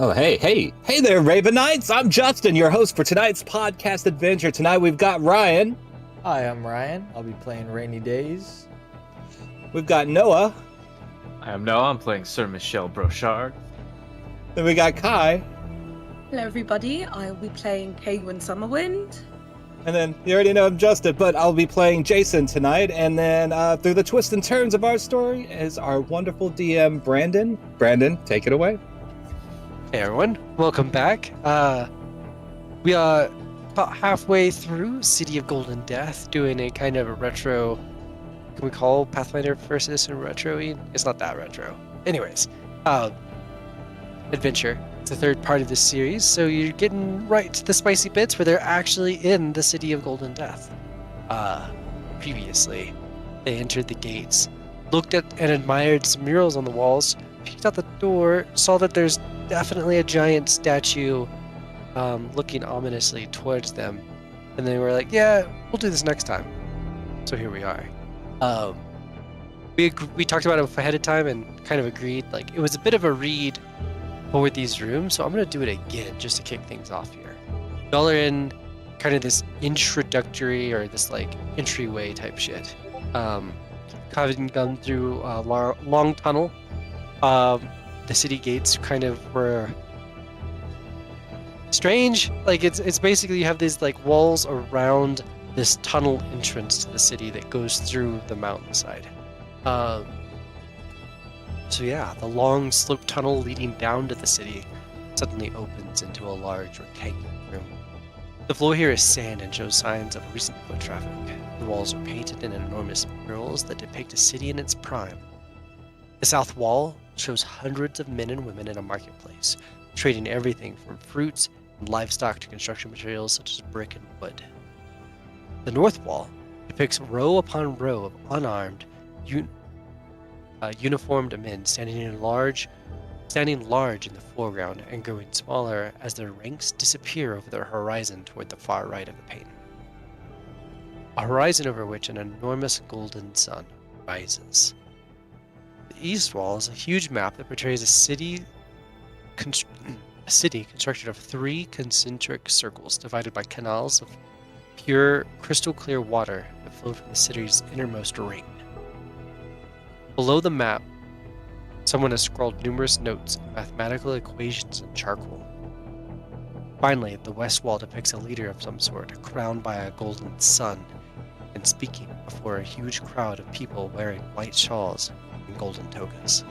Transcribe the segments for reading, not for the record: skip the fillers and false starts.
Oh, hey there, Raven Knights! I'm Justin, your host for tonight's podcast adventure. Tonight we've got Ryan. Hi, I'm Ryan. I'll be playing Rainy Days. We've got Noah. I am Noah. I'm playing Sir Michel Brochard. Then we got Kai. Hello everybody, I'll be playing Kagwin Summerwind. And then you already know I'm Justin, but I'll be playing Jason tonight. And then through the twists and turns of our story is our wonderful DM, Brandon. Brandon, take it away. Hey everyone, welcome back. We are about halfway through City of Golden Death, doing a kind of a retro, can we call Pathfinder First Edition retro-y? It's not that retro. Anyways, adventure. It's the third part of this series, so you're getting right to the spicy bits where they're actually in the City of Golden Death. Previously, they entered the gates, looked at and admired some murals on the walls, peeked out the door, saw that there's definitely a giant statue looking ominously towards them, and they were like, yeah, we'll do this next time. So here we are. We talked about it ahead of time and kind of agreed, like, it was a bit of a read for these rooms, so I'm going to do it again just to kick things off here. Y'all are in kind of this introductory or this like entryway type shit. Having gone through a long tunnel, the city gates kind of were strange. Like it's basically you have these like walls around this tunnel entrance to the city that goes through the mountainside. So yeah, the long sloped tunnel leading down to the city suddenly opens into a large rectangular room. The floor here is sand and shows signs of recent foot traffic. The walls are painted in enormous murals that depict a city in its prime. The south wall shows hundreds of men and women in a marketplace, trading everything from fruits and livestock to construction materials such as brick and wood. The north wall depicts row upon row of unarmed, uniformed men standing large in the foreground and growing smaller as their ranks disappear over the horizon toward the far right of the painting. A horizon over which an enormous golden sun rises. The east wall is a huge map that portrays a city constructed of 3 concentric circles divided by canals of pure, crystal clear water that flow from the city's innermost ring. Below the map, someone has scrawled numerous notes and mathematical equations in charcoal. Finally, the west wall depicts a leader of some sort, crowned by a golden sun, and speaking before a huge crowd of people wearing white shawls and golden togas.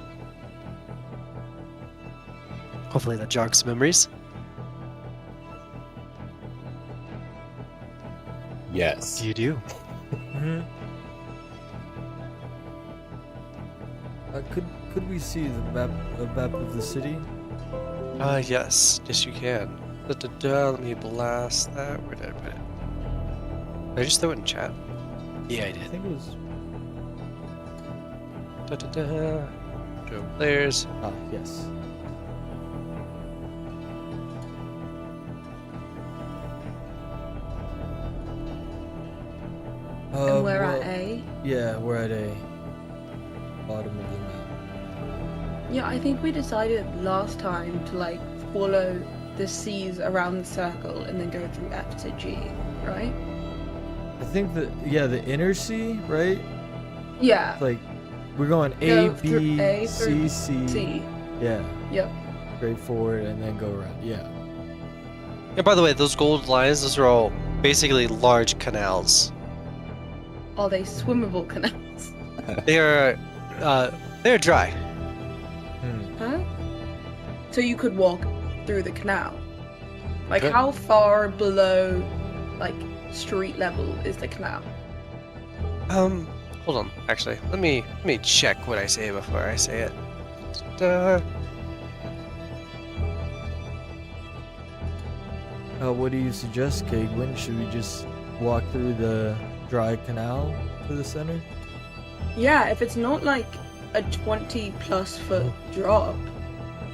Hopefully that jogs some memories. Yes. You do. Mm-hmm. Could we see the map of the city? Yes, you can. Let me blast that. Where did I put it? Did I just throw it in chat? Yeah, I did. I think it was. Show players. Ah, yes. And we're at A. Yeah, we're at A. Bottom of the map. Yeah, I think we decided last time to like follow the C's around the circle and then go through F to G, right? I think the inner C, right? Yeah. Like we're going Go A, through B, A C, through C. C. Yeah. Yep. Straight forward and then go around. Yeah. And by the way, those gold lines, those are all basically large canals. Are they swimmable canals? They're dry. Huh? So you could walk through the canal. Like Okay. how far below like street level is the canal? Hold on. Actually, let me check what I say before I say it. What do you suggest, Kagwin? Should we just walk through the dry canal to the center? Yeah, if it's not like a 20+ foot drop,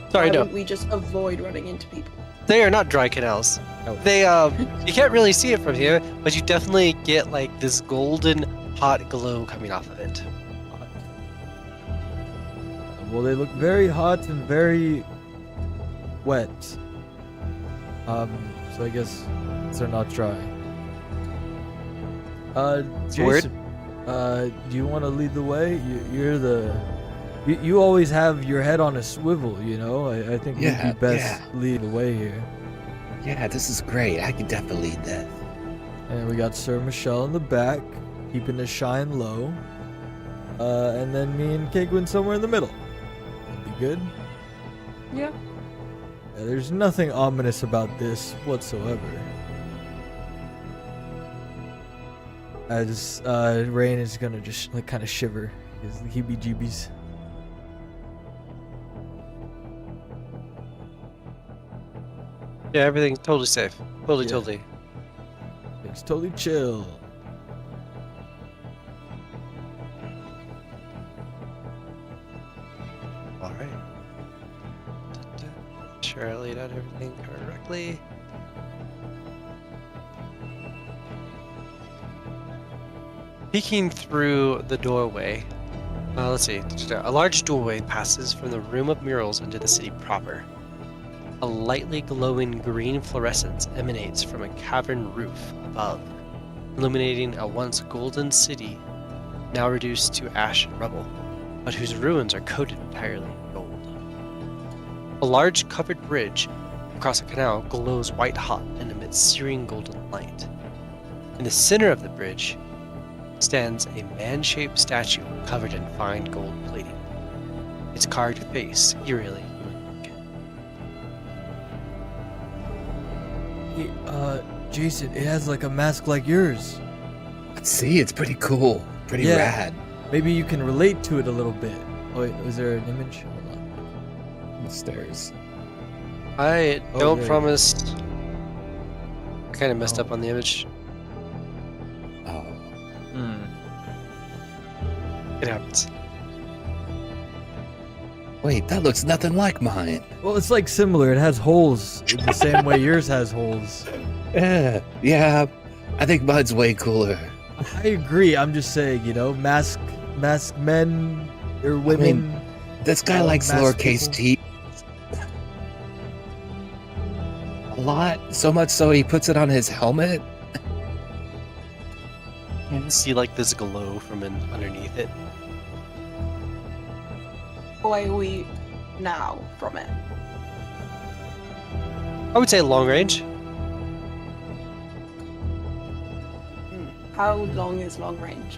Sorry, why no. wouldn't we just avoid running into people? They are not dry canals. Oh. They you can't really see it from here, but you definitely get like this golden hot glow coming off of it. Well, they look very hot and very wet. So I guess they're not dry. Jason, do you want to lead the way? You're the... You always have your head on a swivel, you know? I think you'd be best lead the way here. Yeah, this is great. I can definitely lead this. And we got Sir Michelle in the back, keeping the shine low. And then me and Kegwin somewhere in the middle. That'd be good. Yeah. There's nothing ominous about this whatsoever. As Rain is gonna just like kind of shiver his heebie-jeebies. Yeah, everything's totally safe. Totally. It's totally chill. Alright. Sure, I laid out everything correctly. Peeking through the doorway, let's see. A large doorway passes from the room of murals into the city proper. A lightly glowing green fluorescence emanates from a cavern roof above, illuminating a once golden city, now reduced to ash and rubble, but whose ruins are coated entirely in gold. A large covered bridge across a canal glows white hot and emits searing golden light. In the center of the bridge stands a man-shaped statue covered in fine gold plating. Its carved face eerily human-like. Hey, Jason, it has like a mask like yours. See, it's pretty cool. Pretty rad. Maybe you can relate to it a little bit. Oh wait, was there an image? Hold on. The stairs. I Oh, don't there. promise. I kind of messed Oh. up on the image. Oh. Hmm. It happens. Wait, that looks nothing like mine. Well, it's like similar. It has holes in the same way yours has holes. Yeah. I think mine's way cooler. I agree. I'm just saying, you know, mask men or women. This guy likes masked lowercase t a lot. So much so he puts it on his helmet. You can see like this glow from underneath it. Away we now from it. I would say long range. How long is long range?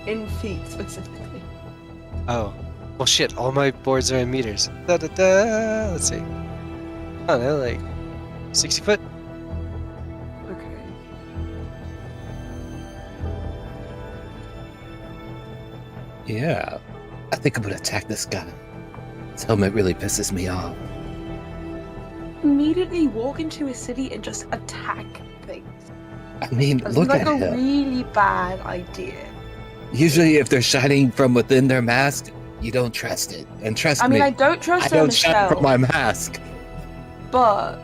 In feet specifically. Oh. Well, shit, all my boards are in meters. Let's see. I don't know, like 60 foot? Okay. Yeah. I think I'm gonna attack this guy. His helmet really pisses me off. Immediately walk into a city and just attack things. I mean, That's look like at a him. really bad idea. Usually if they're shining from within their mask, you don't trust it. And trust I mean, me, I don't trust I Sir don't shine Michelle, from my mask. but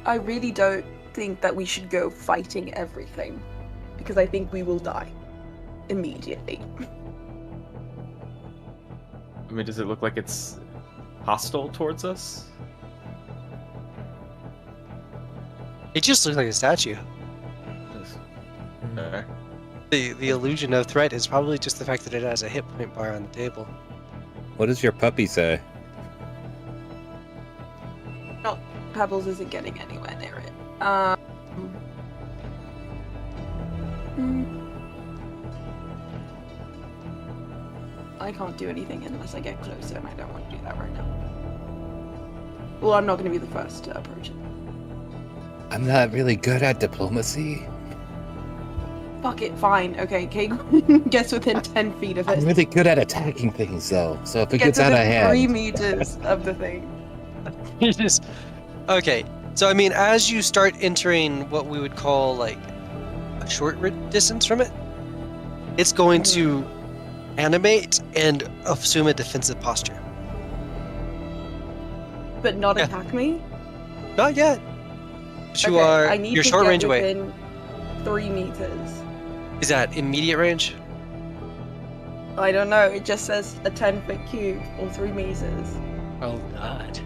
I really don't think that we should go fighting everything, because I think we will die immediately. I mean, does it look like it's hostile towards us? It just looks like a statue. Okay. The illusion of threat is probably just the fact that it has a hit point bar on the table. What does your puppy say? Pebbles isn't getting anywhere near it. I can't do anything unless I get closer, and I don't want to do that right now. Well, I'm not going to be the first to approach it. I'm not really good at diplomacy. Fuck it, fine. Okay, Kate gets within 10 feet of it. I'm really good at attacking things, though. So if it Gets gets out of within 3 hand, meters of the thing. You just okay. So I mean, as you start entering what we would call like a short distance from it, it's going to animate and assume a defensive posture. But not Yeah. attack me? Not yet. But you Okay, are. I need You're to short get range away. within 3 meters. Is that immediate range? I don't know, it just says a 10-foot cube or 3 meters. Oh god.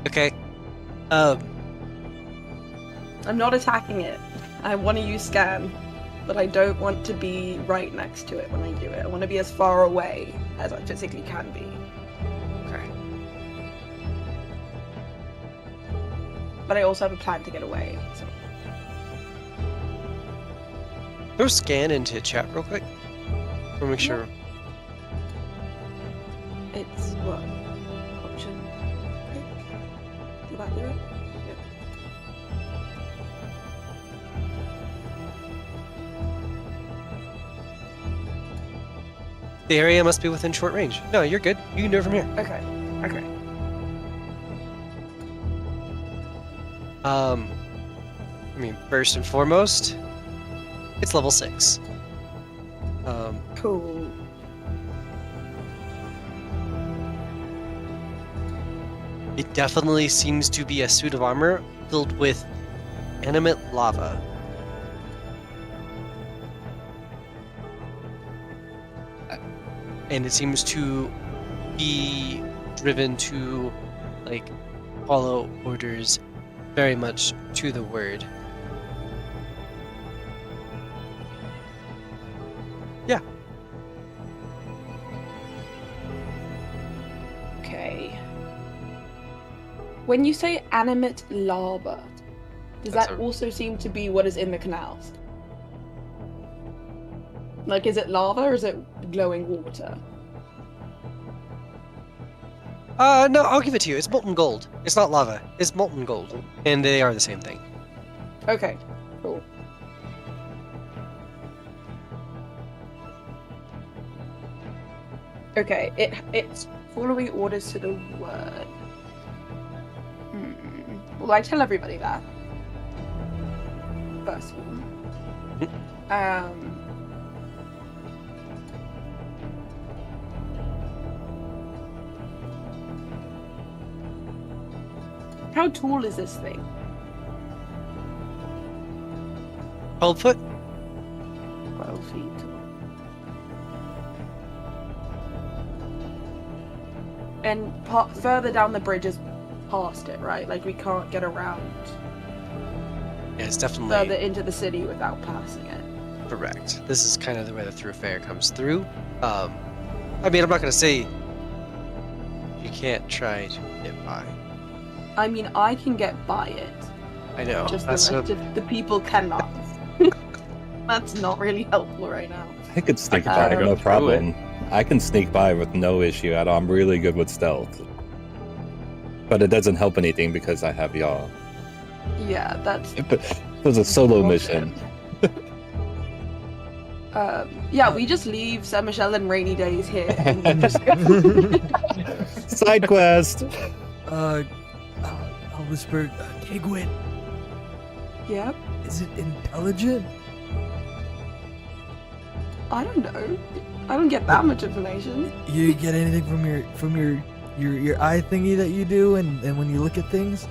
Okay. I'm not attacking it. I want to use scan, but I don't want to be right next to it when I do it. I want to be as far away as I physically can be. Okay. But I also have a plan to get away. So. Throw scan into chat real quick. We'll make sure. It's what? Option pick? Did that do it? Yep. The area must be within short range. No, you're good. You can do it from here. Okay. Okay. I mean, first and foremost, it's level 6. Cool. It definitely seems to be a suit of armor filled with animate lava. And it seems to be driven to, like, follow orders very much to the word. Yeah. Okay. When you say animate lava, does That's that also seem to be what is in the canals? Like, is it lava or is it glowing water? No, I'll give it to you. It's molten gold. It's not lava. It's molten gold. And they are the same thing. Okay, cool. Okay, it's following orders to the word. Well, I tell everybody that. First one. How tall is this thing? 12 foot? 12 feet tall. And further down the bridge is past it, right? Like, we can't get around Yeah, it's definitely further into the city without passing it. correct. This is kind of the way the thoroughfare comes through. I mean, I'm not going to say you can't try to get by. I mean, I can get by it. I know. Just the That's rest of the people cannot. That's not really helpful right now. I could sneak I by, can no go problem. I can sneak by with no issue at all. I'm really good with stealth. But it doesn't help anything because I have y'all. Yeah, that's... It was a solo mission. Yeah, we just leave Saint Michelle and Rainy Days here. And we just go. Side quest! I'll whisper, Kigwin, Yeah, is it intelligent? I don't know. I don't get that much information. You get anything from your eye thingy that you do and when you look at things?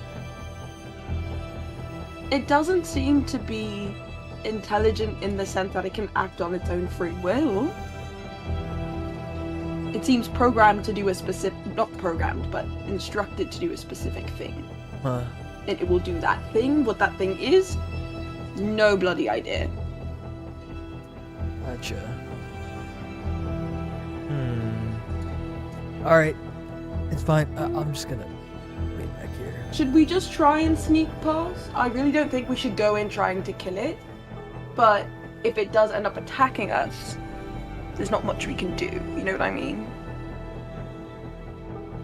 It doesn't seem to be intelligent in the sense that it can act on its own free will. It seems programmed to do a specific, not programmed, but instructed to do a specific thing. Huh. And it will do that thing. What that thing is, no bloody idea. Gotcha. Alright. It's fine. I'm just gonna wait back here. Should we just try and sneak past? I really don't think we should go in trying to kill it. But if it does end up attacking us, there's not much we can do. You know what I mean?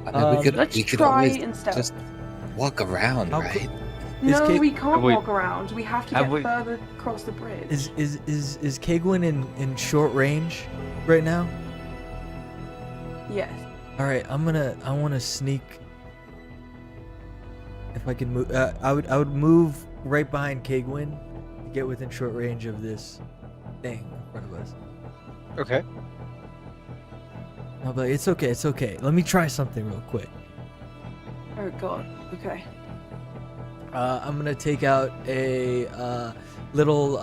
I mean, Let's we could try always instead. just walk around, How right? Is No, Kate- we can't we- walk around. We have to have get we- further across the bridge. Is Kigwin in short range right now? Yes. Alright, I wanna sneak. If I can move, I would move right behind Kigwin to get within short range of this thing in front of us. Okay. I'll be like, it's okay. Let me try something real quick. Oh god. Okay. I'm gonna take out a little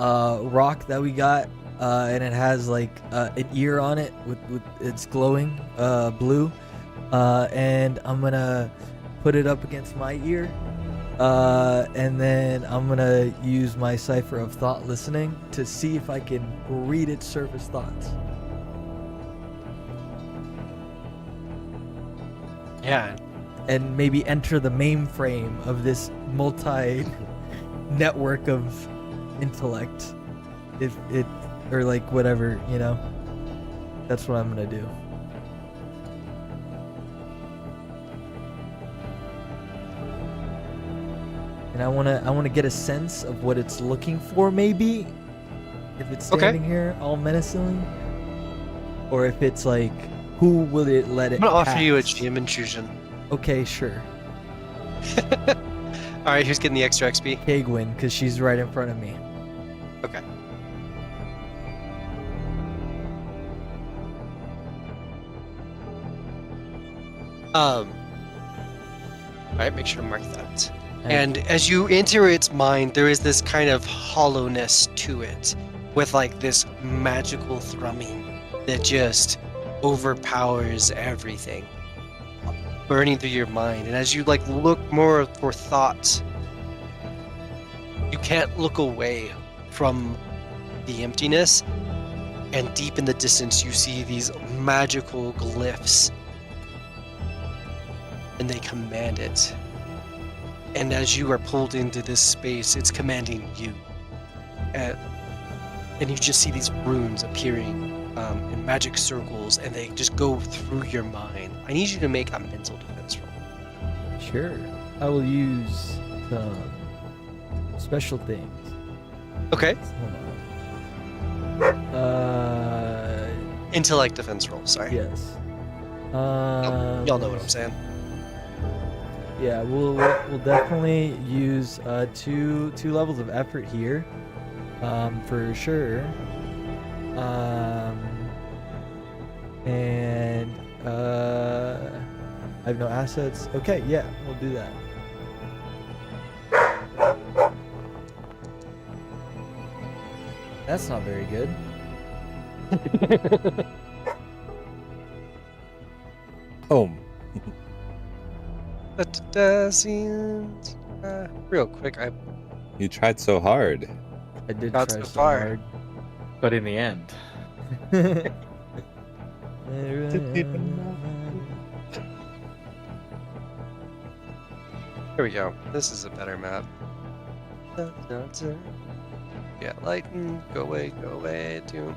rock that we got, and it has like an ear on it with it's glowing blue. and I'm gonna put it up against my ear, and then I'm gonna use my Cypher of Thought Listening to see if I can read its surface thoughts. Yeah. And maybe enter the mainframe of this multi-network of intellect, if it, or like whatever, you know. That's what I'm gonna do. And I wanna get a sense of what it's looking for, maybe, if it's standing here all menacingly, or if it's like, who will it let it I'm gonna offer pass? you a GM intrusion. Okay, sure. All right, who's getting the extra XP? Kagwin, because she's right in front of me. Okay. All right, make sure to mark that. And as you enter its mind, there is this kind of hollowness to it, with like this magical thrumming that just overpowers everything, burning through your mind. And as you like look more for thoughts, you can't look away from the emptiness, and deep in the distance you see these magical glyphs, and they command it. And as you are pulled into this space, it's commanding you. And you just see these runes appearing in magic circles, and they just go through your mind. I need you to make a mental defense roll. Sure. I will use some special things. Okay. Hold on. Intellect defense roll, sorry. Yes. Y'all know what I'm saying. Yeah, we'll definitely use two levels of effort here, for sure. And I have no assets. Okay, yeah, we'll do that. That's not very good. Home. Real quick, I You tried so hard. I did Not try so so far. hard. But in the end, Here we go. This is a better map. Yeah, lighten, go away, doom.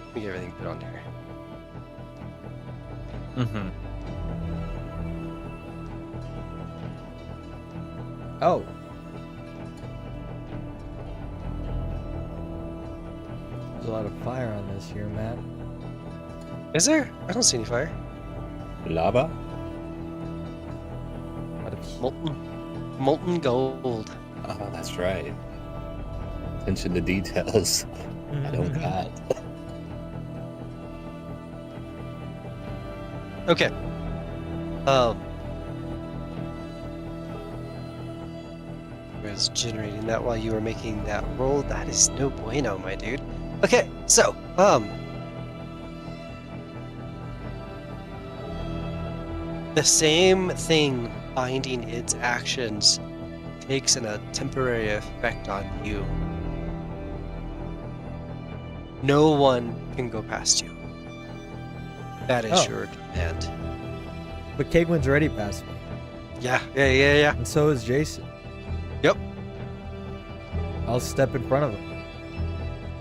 Let me get everything put on here. mm-hmm. Oh. There's a lot of fire on this here, Matt. Is there? I don't see any fire. Lava? Molten gold. Oh, that's right. Attention to details. I don't got. Okay. I was generating that while you were making that roll. That is no bueno, my dude. Okay, so, the same thing binding its actions takes a temporary effect on you. No one can go past you. That is Oh. your command. But Kagwin's already past me, Yeah. and so is Jason. Yep. I'll step in front of him,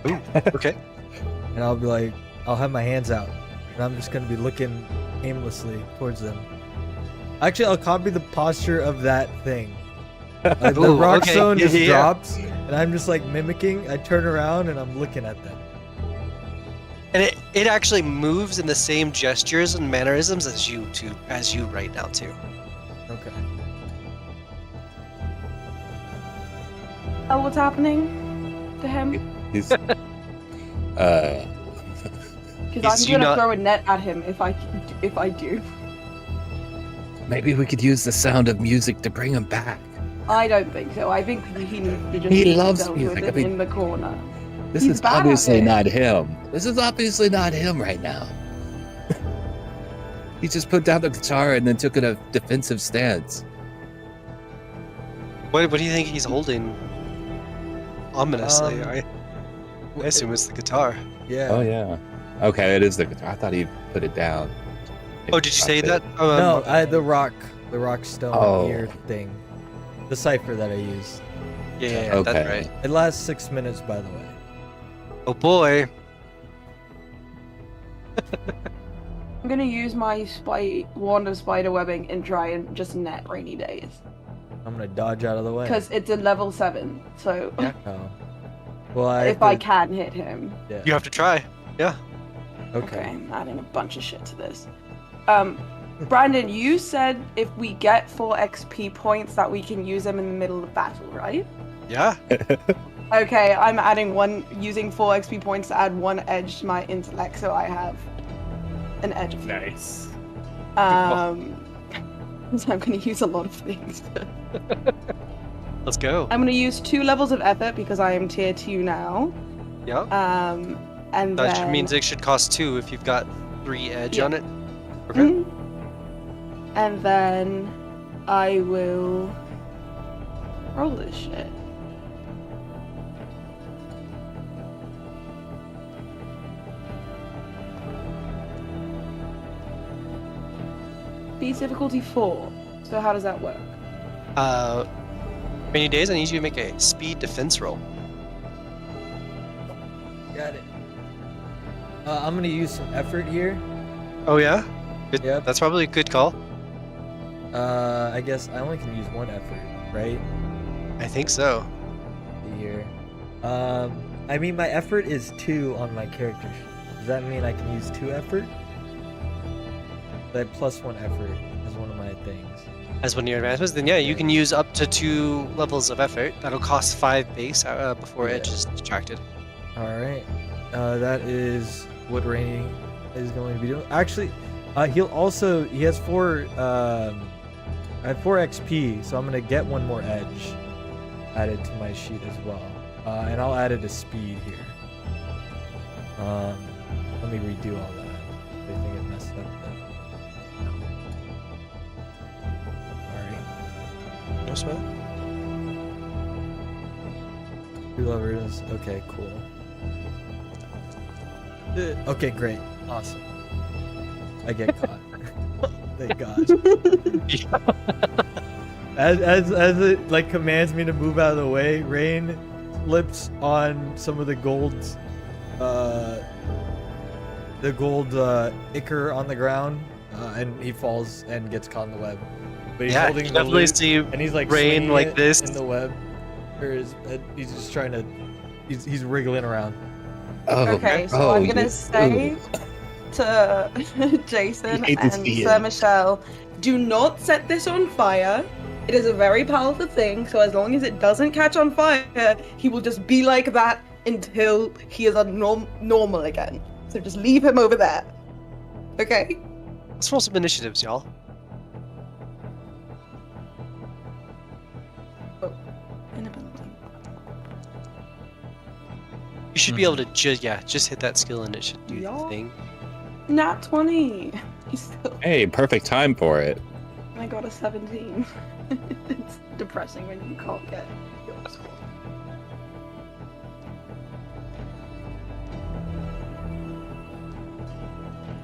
Ooh, okay. and I'll be like, I'll have my hands out, and I'm just gonna be looking aimlessly towards them. Actually, I'll copy the posture of that thing. The Ooh, rock okay. zone just Yeah. drops, and I'm just like mimicking. I turn around and I'm looking at them. And it actually moves in the same gestures and mannerisms as you right now too. Okay. Oh, what's happening to him? He's Because Is I'm you gonna not- throw a net at him if I do. maybe we could use the sound of music to bring him back. I don't think so. I think he needs to just He keep loves himself music. with I mean- in the corner. This He's is bad at obviously it. not him. This is obviously not him right now. He just put down the guitar and then took a defensive stance. What do you think he's holding? Ominously, Um, I assume it's the guitar. Yeah. Oh yeah. Okay, it is the guitar. I thought he put it down. Oh, did you say that? No, the rock stone Oh. ear thing, the cipher that I used. Yeah, Okay. that's right. It lasts 6 minutes, by the way. Oh boy. I'm gonna use my wand of spider webbing and try and just net rainy days. I'm gonna dodge out of the way. Because it's a level 7, so Yeah. Oh. Well, if I can hit him. Yeah. You have to try. Yeah. Okay, Okay. I'm adding a bunch of shit to this. Brandon, you said if we get 4 XP points that we can use them in the middle of battle, right? Yeah. Okay, I'm using 4 XP points to add 1 edge to my intellect, so I have an edge of Nice. So I'm gonna use a lot of things. Let's go. I'm gonna use 2 levels of effort because I am tier 2 now. Yeah. And That then... means it should cost 2 if you've got 3 edge Yeah. on it. Okay. Mhm. And then I will roll this shit. Speed difficulty 4. So how does that work? Rainy days, I need you to make a speed defense roll. Got it. I'm gonna use some effort here. Oh yeah. Good. Yep. That's probably a good call. I guess I only can use 1 effort, right? I think so. Here. I mean, my effort is 2 on my character sheet. Does that mean I can use 2 effort? That plus 1 effort is one of my things. As one of your advancements, then yeah, you can use up to 2 levels of effort. That'll cost 5 base before Yeah. edge is detracted. All right. That is what Rainy is going to be doing. Actually, he has 4. I have 4 XP, so I'm gonna get 1 more edge added to my sheet as well, and I'll add it to speed here. Let me redo all that. I think it messed up there. All right. No sweat. 2 levers. Okay, cool. Okay, great. Awesome. I get caught. Thank God. As it like commands me to move out of the way, Rain slips on some of the gold ichor on the ground, and he falls and gets caught in the web. But he's Yeah, holding you the definitely loot, see and he's like Rain swinging like it this. in the web. He's just trying to. He's wriggling around. Oh, Okay, so oh, I'm gonna you- say to Jason You hate to and see Sir it. Michelle, do not set this on fire. It is a very powerful thing, so as long as it doesn't catch on fire, he will just be like that until he is normal again. So just leave him over there. Okay? Let's roll some initiatives, y'all. You should be able to just hit that skill and it should do the Yeah. thing. Nat 20. He's still. Hey, perfect time for it. I got a 17. It's depressing when you can't get your score.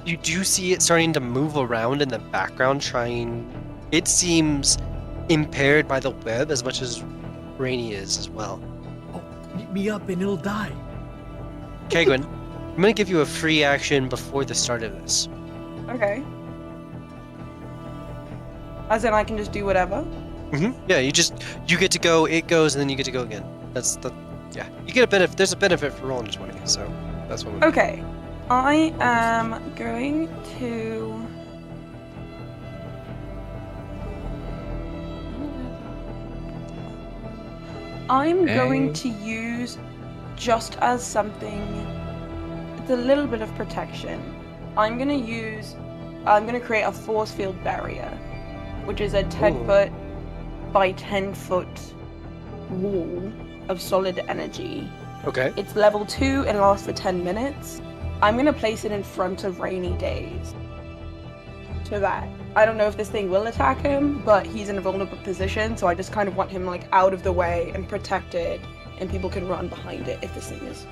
You do see it starting to move around in the background, trying. It seems impaired by the web as much as Rainy is as well. Oh, meet me up and it'll die. Okay, Gwen, I'm gonna give you a free action before the start of this. Okay. As in, I can just do whatever? Yeah, you get to go, it goes, and then you get to go again. That's the, yeah. You get a benefit. There's a benefit for rolling a 20, so that's what. Okay. I am going to. I'm going Okay. to use just as something. It's a little bit of protection. I'm gonna create a force field barrier, which is a 10 Ooh. foot by 10 foot wall of solid energy. Okay. It's level 2 and lasts for 10 minutes. I'm gonna place it in front of Rainy Days. so that I don't know if this thing will attack him, but he's in a vulnerable position, so I just kind of want him like out of the way and protected, and people can run behind it if this thing is.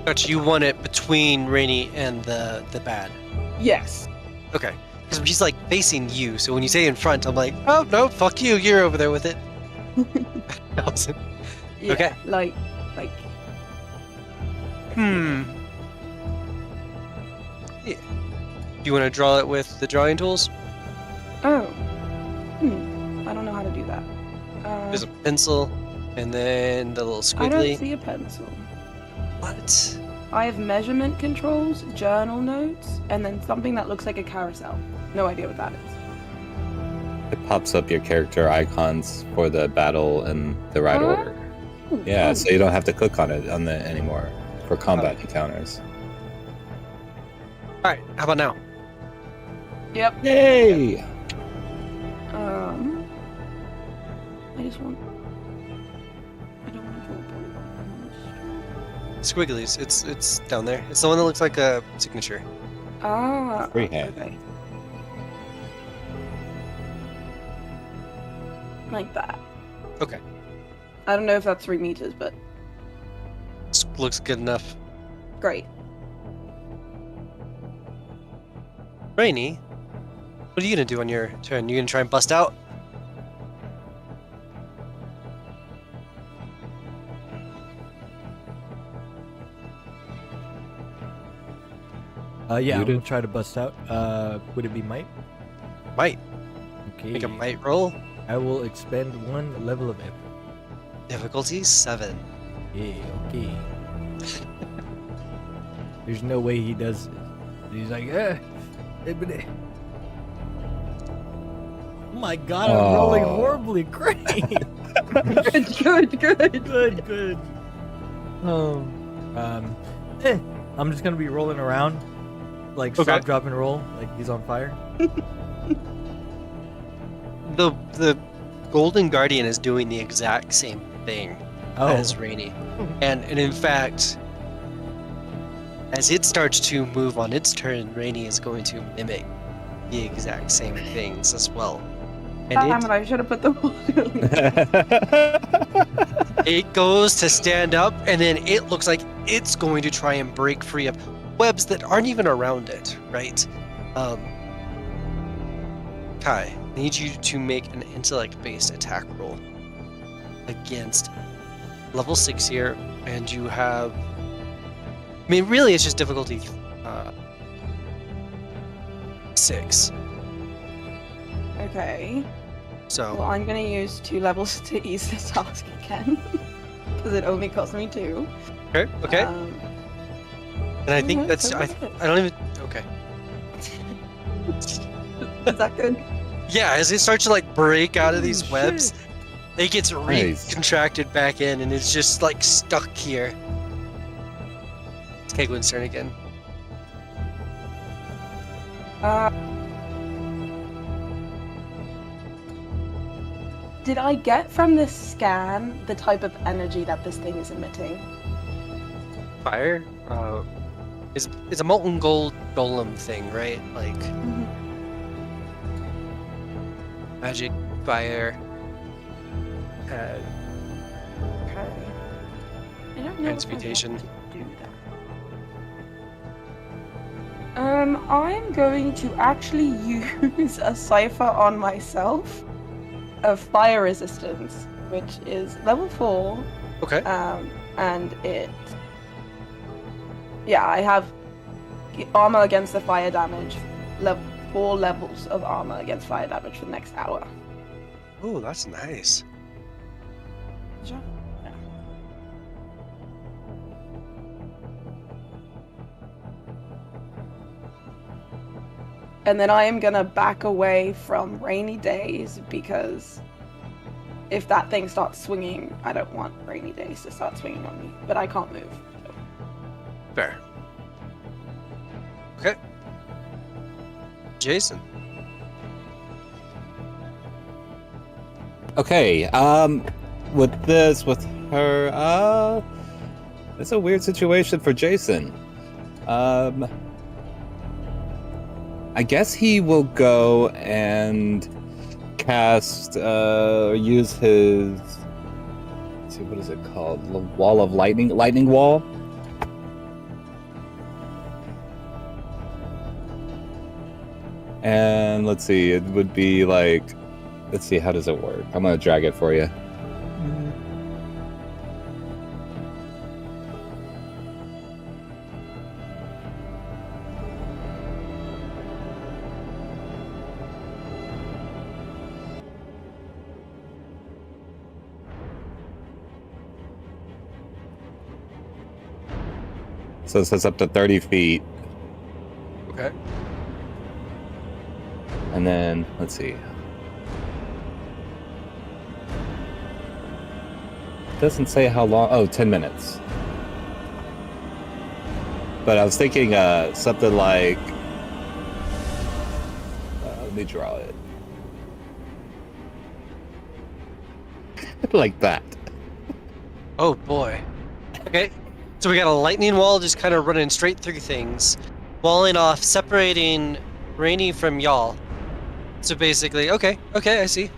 Gotcha. You want it between Rainy and the bad. Yes. Okay. Because he's like facing you, so when you say in front, I'm like, oh no, fuck you, you're over there with it. Awesome. Yeah, Okay. Like. Yeah. Do you want to draw it with the drawing tools? Oh. I don't know how to do that. There's a pencil, and then the little I don't squiggly. see a pencil. What? I have measurement controls, journal notes, and then something that looks like a carousel. No idea what that is. It pops up your character icons for the battle in the right order. Yeah, so you don't have to click on it anymore for combat encounters. All right. How about now? Yep. Yay! I just want. I don't want to draw a polygon. Squigglies. It's down there. It's the one that looks like a signature. Ah. Freehand. Okay. Like that. Okay. I don't know if that's 3 meters, but Looks good enough. great. Rainy, what are you gonna do on your turn? You gonna try and bust out? Yeah, I'm Muted. gonna try to bust out. Would it be might? Might. Okay. Make a might roll. I will expend 1 level of it. Difficulty 7. Yeah, okay. There's no way he does this. He's like, Oh my god, I'm rolling Oh. horribly. Great. Good. Good. I'm just gonna be rolling around, like Okay. stop, drop, and roll, like he's on fire. The Golden Guardian is doing the exact same thing as Rainy. And in fact, as it starts to move on its turn, Rainy is going to mimic the exact same things as well. Damn And it, I should have put the it goes to stand up, and then it looks like it's going to try and break free of webs that aren't even around it, right? Kai, I need you to make an intellect-based attack roll against level 6 here, and you have... I mean, really, it's just difficulty 6. Okay. So, Well, I'm gonna use 2 levels to ease the task again. Because it only cost me 2. okay. And I think no, that's... so I that's it. don't even... Okay. Is that good? Yeah, as it starts to like break out of these Holy webs, it gets Nice. recontracted back in, and it's just like stuck here. It's Kegwin's turn again. Did I get from this scan the type of energy that this thing is emitting? Fire? It's a molten gold golem thing, right? Like magic, fire. Okay. I don't know if I want Transmutation. to do that. I'm going to actually use a Cypher on myself of fire resistance, which is level 4. Okay. And it... Yeah, I have armor against the fire damage. 4 levels of armor against fire damage for the next hour. Oh, that's nice. Sure. Yeah. And then I am gonna back away from rainy days because if that thing starts swinging, I don't want rainy days to start swinging on me. But I can't move. So. Fair. Okay. Jason. Okay, with her, it's a weird situation for Jason. I guess he will go and cast, use his. Let's see, what is it called? The Wall of Lightning? Lightning Wall? And let's see, it would be like. Let's see, how does it work? I'm gonna drag it for you. So it says up to 30 feet. Okay. And then, let's see. Doesn't say how long. Oh, 10 minutes. But I was thinking something like. Let me draw it. Like that. Oh boy. Okay. So we got a lightning wall just kind of running straight through things, walling off, separating Rainy from y'all. So basically, okay, I see.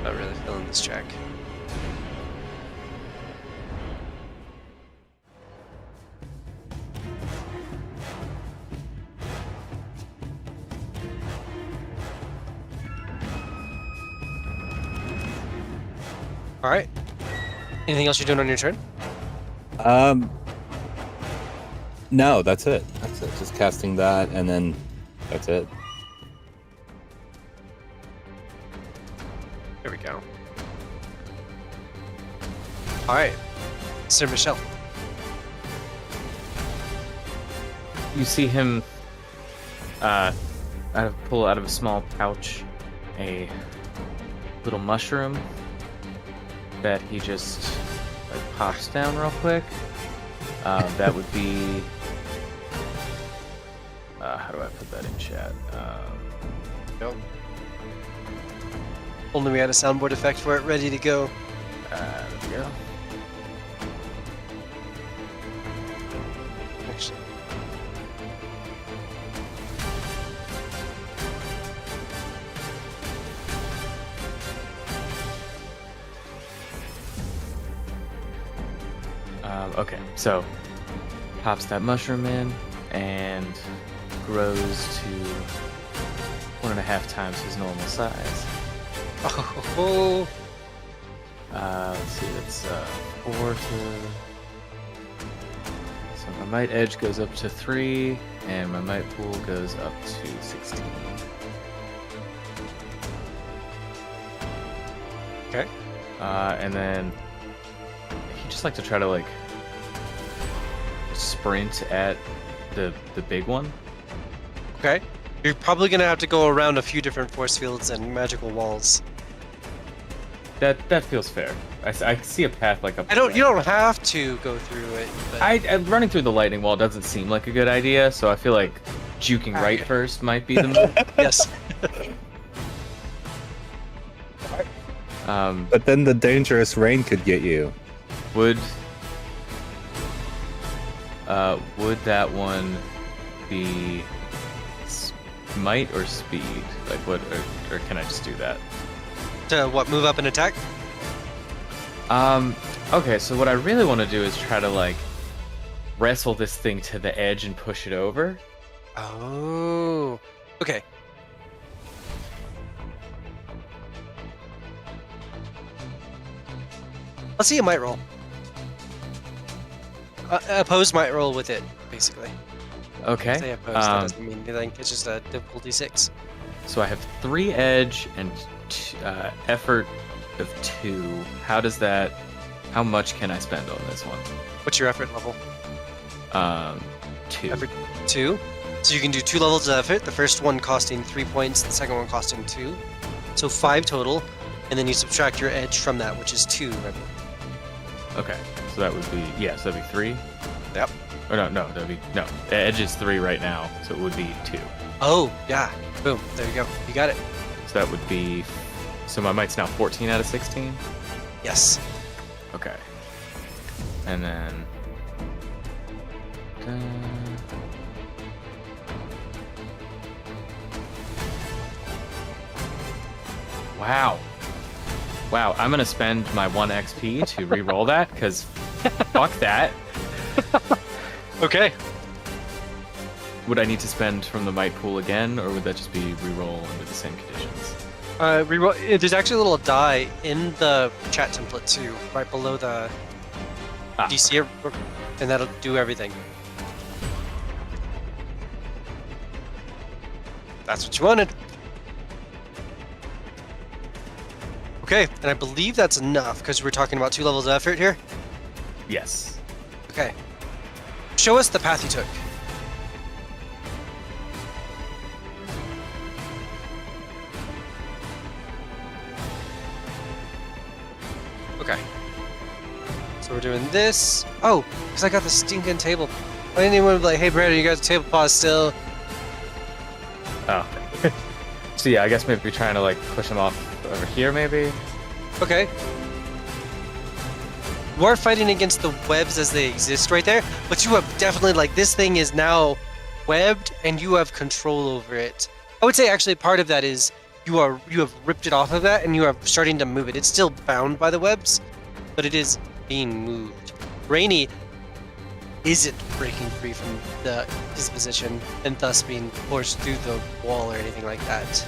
Not really feeling this track. All right. Anything else you're doing on your turn? No, that's it. That's it. Just casting that, and then that's it. There we go. All right, Sir Michelle. You see him pull out of a small pouch a little mushroom that he just like pops down real quick. That would be how do I put that in chat? Nope. Only we had a soundboard effect for it ready to go. There we go. Actually. Okay, so pops that mushroom in and grows to 1.5 times his normal size. Oh. Let's see, that's 4 to. So my might edge goes up to 3, and my might pool goes up to 16. Okay. And then he just like to try to like sprint at the big one. Okay. You're probably gonna have to go around a few different force fields and magical walls. That feels fair. I see a path like up. You don't have to go through it. But... Running through the lightning wall doesn't seem like a good idea, so I feel like juking right Okay. first might be the move. Yes. But then the dangerous rain could get you. Would that one be might or speed? Like what, or can I just do that? To what? Move up and attack? Okay, so what I really want to do is try to like wrestle this thing to the edge and push it over. Oh. Okay. Let's see a might roll. Opposed might roll with it, basically. Okay. Say opposed, that doesn't mean anything. It's just a difficulty 6. So I have 3 edge and effort of 2. How much can I spend on this one? What's your effort level? 2. Effort 2. So you can do 2 levels of effort. The first one costing 3 points, the second one costing 2. So 5 total, and then you subtract your edge from that, which is 2. Right? Okay. So that would be so that'd be 3. Yep. Or that'd be no. Edge is 3 right now, so it would be 2. Oh, yeah. Boom. There you go. You got it. So that would be. So my might's now 14 out of 16. Yes. Okay. And then Wow. Wow, I'm gonna spend my 1 XP to re-roll that, because fuck that. Okay. Would I need to spend from the might pool again, or would that just be re-roll under the same conditions? There's actually a little die in the chat template too, right below the DC, and that'll do everything. That's what you wanted. Okay, and I believe that's enough because we're talking about 2 levels of effort here. Yes. Okay. Show us the path you took. Okay. So we're doing this. Oh, because I got the stinking table. I didn't even be like, hey Brandon, you got the table pause still. Oh. So yeah, I guess maybe trying to like push him off over here, maybe. Okay. We're fighting against the webs as they exist right there, but you have definitely, like, this thing is now webbed and you have control over it. I would say actually part of that is you have ripped it off of that and you are starting to move it. It's still bound by the webs, but it is being moved. Rainy isn't breaking free from his position and thus being forced through the wall or anything like that.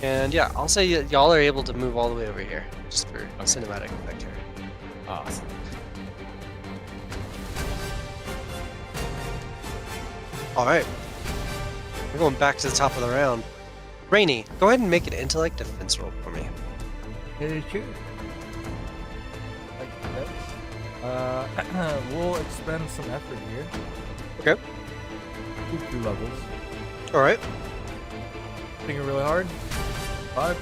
And yeah, I'll say y'all are able to move all the way over here, just for cinematic effect here. Awesome. Alright. We're going back to the top of the round. Rainy, go ahead and make an intellect defense roll for me. Hey, sure. Like that. We'll expend some effort here. Okay. 2 levels. Alright. Thinking really hard. 5.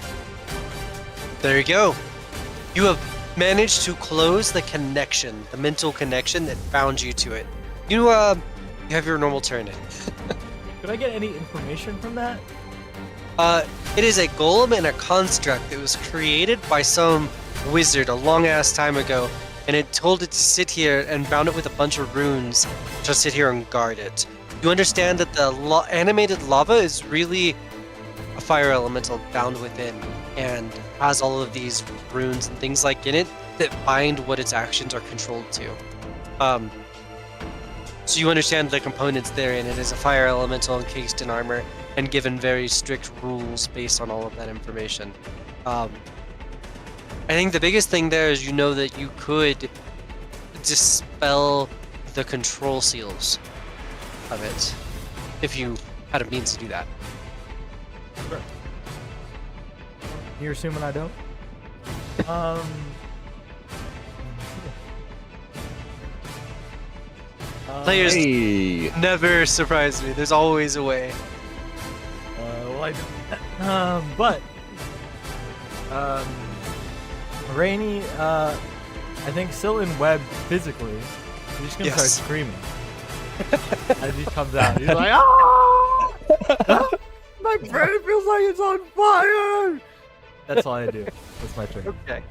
There you go. You have managed to close the connection, the mental connection that bound you to it. You have your normal turn. Could I get any information from that? It is a golem and a construct that was created by some wizard a long ass time ago, and it told it to sit here and bound it with a bunch of runes to sit here and guard it. You understand that the animated lava is really a fire elemental bound within, and has all of these runes and things like in it that bind what its actions are controlled to. So you understand the components therein. It is a fire elemental encased in armor and given very strict rules based on all of that information. I think the biggest thing there is you know that you could dispel the control seals of it if you had a means to do that. Sure. You're assuming I don't? Players Hey. never surprise me. There's always a way. Well, I don't. Rainy, I think still in web physically. He's just gonna Yes. start screaming as he comes out. He's like, "Ah! My brain feels like it's on fire!" That's all I do. That's my turn. Okay.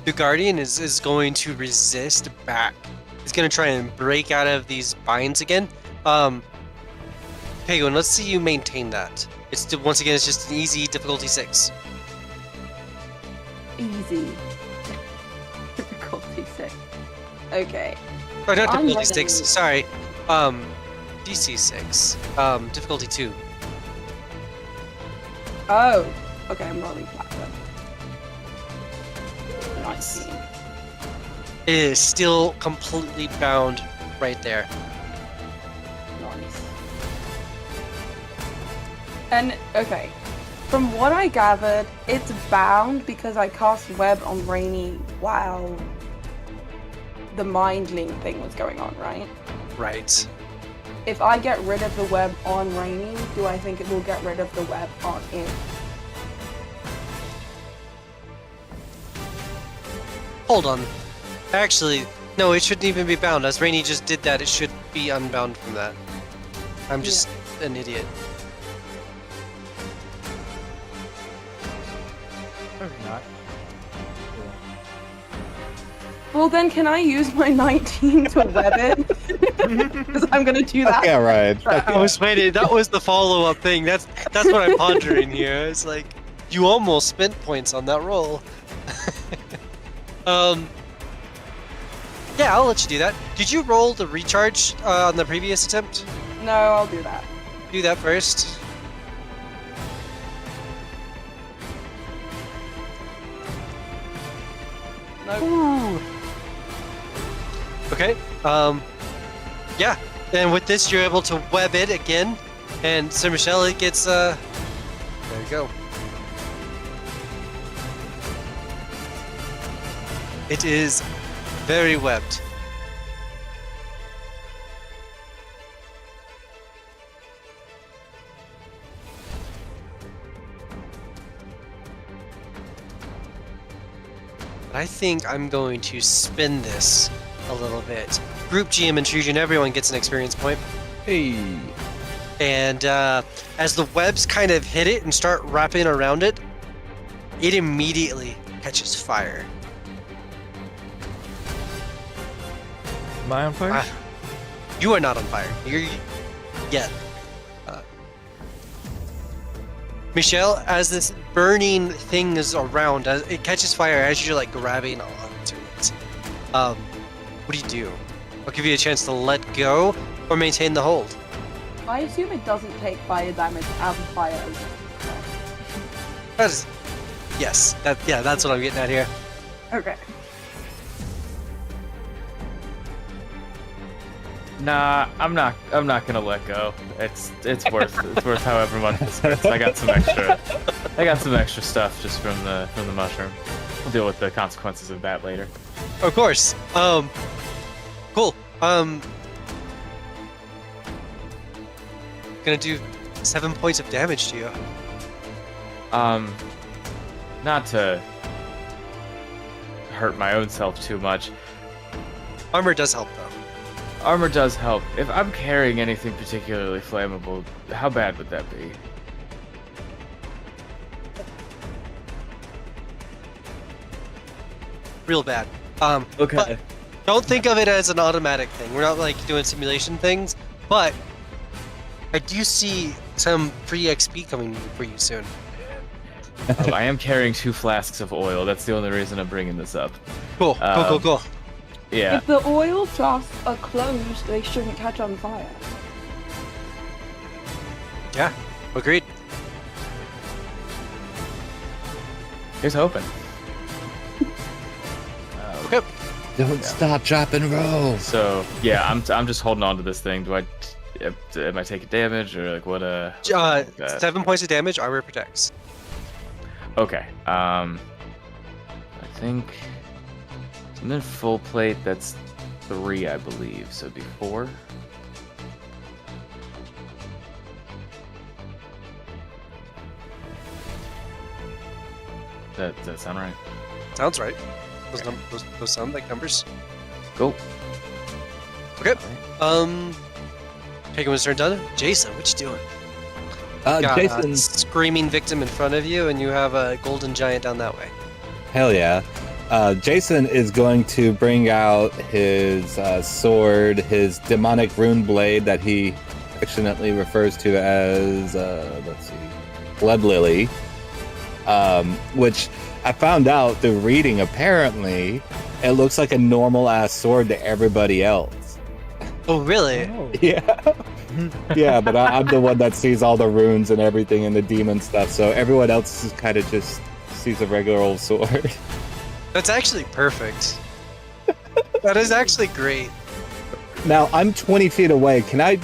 The Guardian is going to resist back. He's going to try and break out of these binds again. Pagan, let's see you maintain that. Once again, it's just an easy difficulty 6. Easy. Difficulty 6. Okay. Or not I'm difficulty 6, ready. sorry. DC 6. Difficulty 2. Oh. Okay, I'm rolling flat then. 19. It is still completely bound right there. Nice. And, okay. From what I gathered, it's bound because I cast web on Rainy while the mind link thing was going on, right? Right. If I get rid of the web on Rainy, do I think it will get rid of the web on it? Hold on. Actually, no, it shouldn't even be bound. As Rainy just did that, it should be unbound from that. I'm just an idiot. Or not. Well, then can I use my 19 to web it? Because I'm gonna do that. Yeah, right. I was waiting. That was the follow-up thing. That's what I'm pondering here. It's like you almost spent points on that roll. Yeah, I'll let you do that. Did you roll the recharge on the previous attempt? No, I'll do that. Do that first. No. Ooh. Okay. Yeah. And with this, you're able to web it again, and Sir Michelle, it gets there you go. It is very webbed. I think I'm going to spin this a little bit. Group GM intrusion, everyone gets an experience point. Hey. And as the webs kind of hit it and start wrapping around it, it immediately catches fire. Am I on fire? You are not on fire. You're yet. Michelle, as this burning thing is around, as it catches fire as you're like grabbing onto it. What do you do? I'll give you a chance to let go or maintain the hold. I assume it doesn't take fire damage as a fire. That is, yes. That's what I'm getting at here. Okay. Nah, I'm not gonna let go. It's worth however much it spends. I got some extra stuff just from the mushroom. We'll deal with the consequences of that later. Of course. Cool. Gonna do 7 points of damage to you. Not to hurt my own self too much. Armor does help though. Armor does help. If I'm carrying anything particularly flammable, how bad would that be? Real bad. Okay. But don't think of it as an automatic thing. We're not like doing simulation things, but I do see some free XP coming for you soon. Oh, I am carrying 2 flasks of oil. That's the only reason I'm bringing this up. Cool. Cool. Yeah. If the oil troughs are closed, they shouldn't catch on fire. Yeah. Agreed. Here's hoping. Okay. Don't stop, drop, and roll. So yeah, I'm just holding on to this thing. Am I taking damage or like what? 7 points of damage. Armor protects. Okay. I think and then full plate. That's 3, I believe. So it'd be 4. Does that sound right? Sounds right. Those sound like numbers. Go. Okay. Taking his turn done. Jason, what you doing? Got Jason. a screaming victim in front of you, and you have a golden giant down that way. Hell yeah. Jason is going to bring out his sword, his demonic rune blade that he affectionately refers to as, Blood Lily, which I found out through reading, apparently, it looks like a normal-ass sword to everybody else. Oh, really? Oh. Yeah. Yeah, but I'm the one that sees all the runes and everything and the demon stuff, so everyone else is kind of just sees a regular old sword. That's actually perfect. That is actually great. Now, I'm 20 feet away. Can I,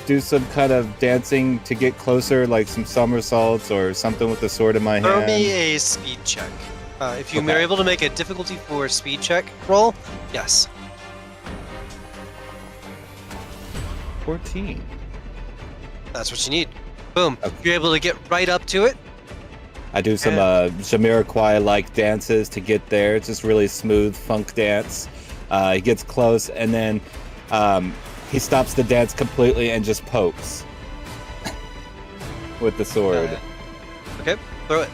do some kind of dancing to get closer, like some somersaults or something with the sword in my Throw hand? me a speed check. If you Okay. are able to make a difficulty 4 speed check roll, yes. 14. That's what you need. Boom. Okay. You're able to get right up to it. I do some Jamiroquai-like dances to get there. It's just really smooth funk dance. He gets close, and then he stops the dance completely and just pokes with the sword. Okay, throw it.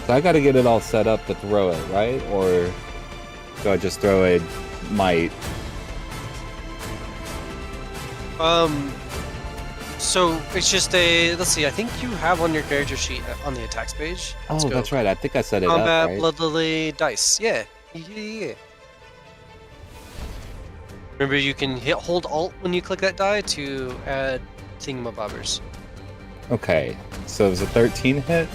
So I got to get it all set up to throw it, right? Or do I just throw a might? So it's just a, let's see, I think you have on your character sheet on the attacks page. Let's Oh, go. that's right. I think I set it Combat up, right? Blood Lily dice. Yeah. Yeah. Remember, you can hold Alt when you click that die to add thingamabobbers. Okay, so it was a 13 hit?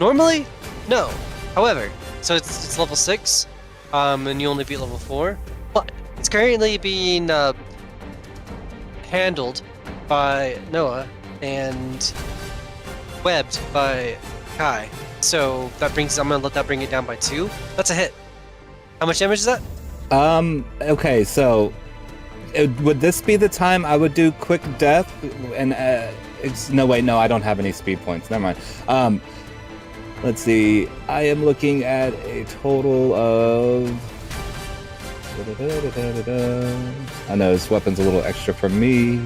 Normally, no. However, so it's level 6, and you only beat level 4, but it's currently being handled by Noah and webbed by Kai. So that brings, I'm gonna let that bring it down by 2. That's a hit. How much damage is that? Okay, so would this be the time I would do quick death? And no, wait, no, I don't have any speed points. Never mind. Let's see. I am looking at a total of. I know this weapon's a little extra for me.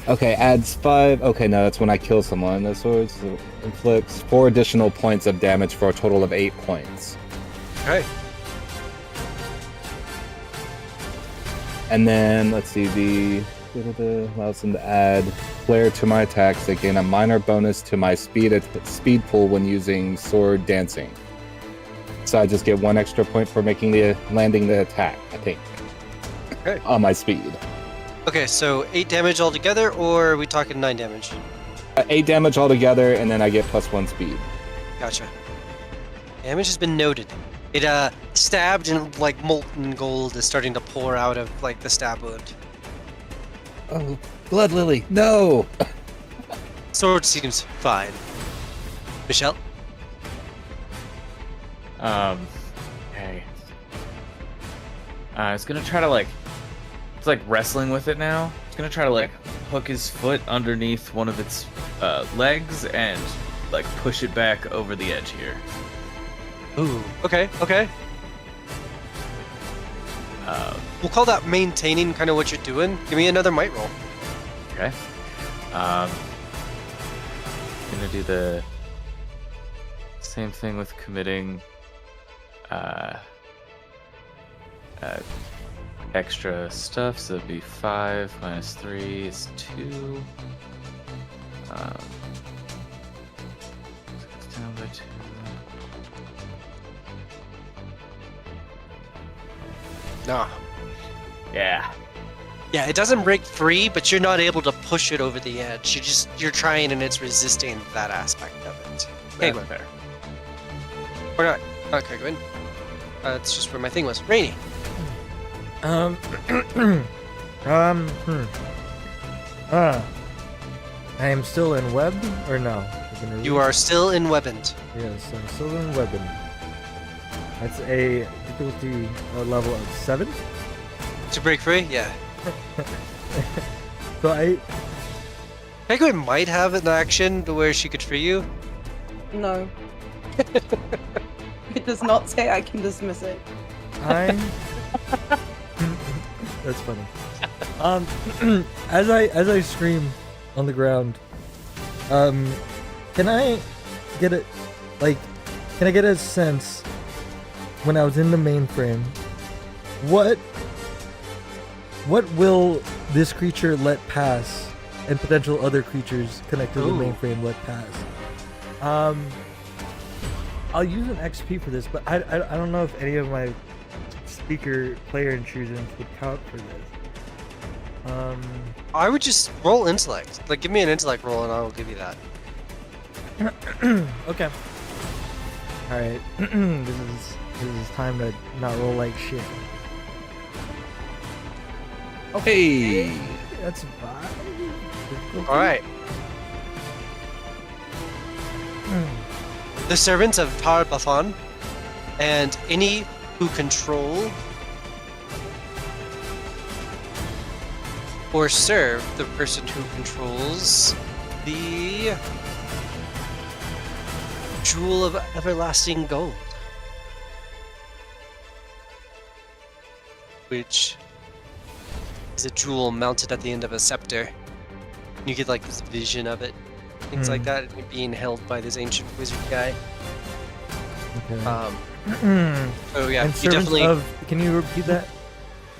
Okay, adds 5. Okay, no, that's when I kill someone. The sword inflicts 4 additional points of damage for a total of 8 points. Okay. And then, let's see, the allows them to add flair to my attacks. They gain a minor bonus to my speed pool when using sword dancing. So I just get 1 extra point for landing the attack, I think. Okay. On my speed. Okay, so 8 damage altogether, or are we talking 9 damage? 8 damage altogether, and then I get +1 speed. Gotcha. Damage has been noted. It stabbed and like molten gold is starting to pour out of like the stab wound. Oh, Blood Lily, no! Sword seems fine. Michelle? Hey. I was gonna try to it's like wrestling with it now. It's gonna try to hook his foot underneath one of its legs and push it back over the edge here. Ooh. Okay. We'll call that maintaining kind of what you're doing. Give me another might roll. Okay. Gonna do the same thing with committing extra stuff, so it'd be 5 minus 3 is 2. It's down by 2. Nah. Yeah. Yeah, it doesn't break free, but you're not able to push it over the edge. You're trying and it's resisting that aspect of it. Okay, That's fair. or not. Okay, go ahead. That's just where my thing was. Rainy. I am still in web or no? You are still in weaponed. Yes, I'm still in weapon. That's a difficulty level of 7. To break free? Yeah. So Penguin might have an action to where she could free you. No. It does not say I can dismiss it. That's funny. As I scream on the ground, can I get a sense when I was in the mainframe, what will this creature let pass and potential other creatures connected to the mainframe let pass? I'll use an XP for this, but I don't know if any of my speaker player intrusions would count for this. I would just roll intellect. Give me an intellect roll and I will give you that. Okay. All right. This is time to not roll like shit. Hey! That's 5. All right. The servants of Tar Bafan and any who control or serve the person who controls the Jewel of Everlasting Gold, which is a jewel mounted at the end of a scepter. You get this vision of it things like that, being held by this ancient wizard guy. Okay. So yeah, And he servants definitely of. Can you repeat that?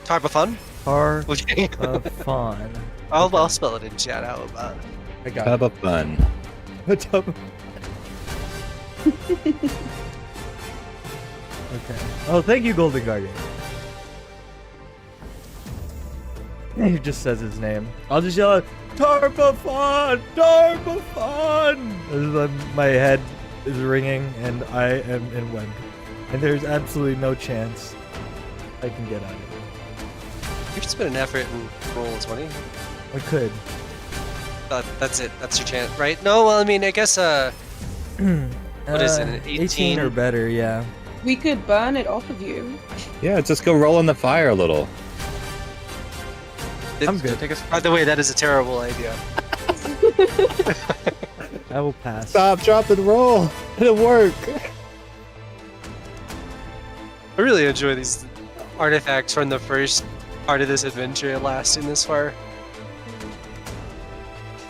type of fun. Tar Okay. of Fawn. I'll spell it in chat out. I got Tub of fun. it. Tub of- Okay. Oh, thank you, Golden Guardian. He just says his name. I'll just yell out, Tarbafon! Tarbafon! My head is ringing and I am in wind. And there's absolutely no chance I can get out of it. You just put an effort and roll a 20. I could. That's it. That's your chance, right? No, well, I mean, I guess what is it? An 18 or better, yeah. We could burn it off of you. Yeah, just go roll in the fire a little. I'm good. By the way, that is a terrible idea. I will pass. Stop, drop, and roll. It'll work. I really enjoy these artifacts from the first part of this adventure lasting this far.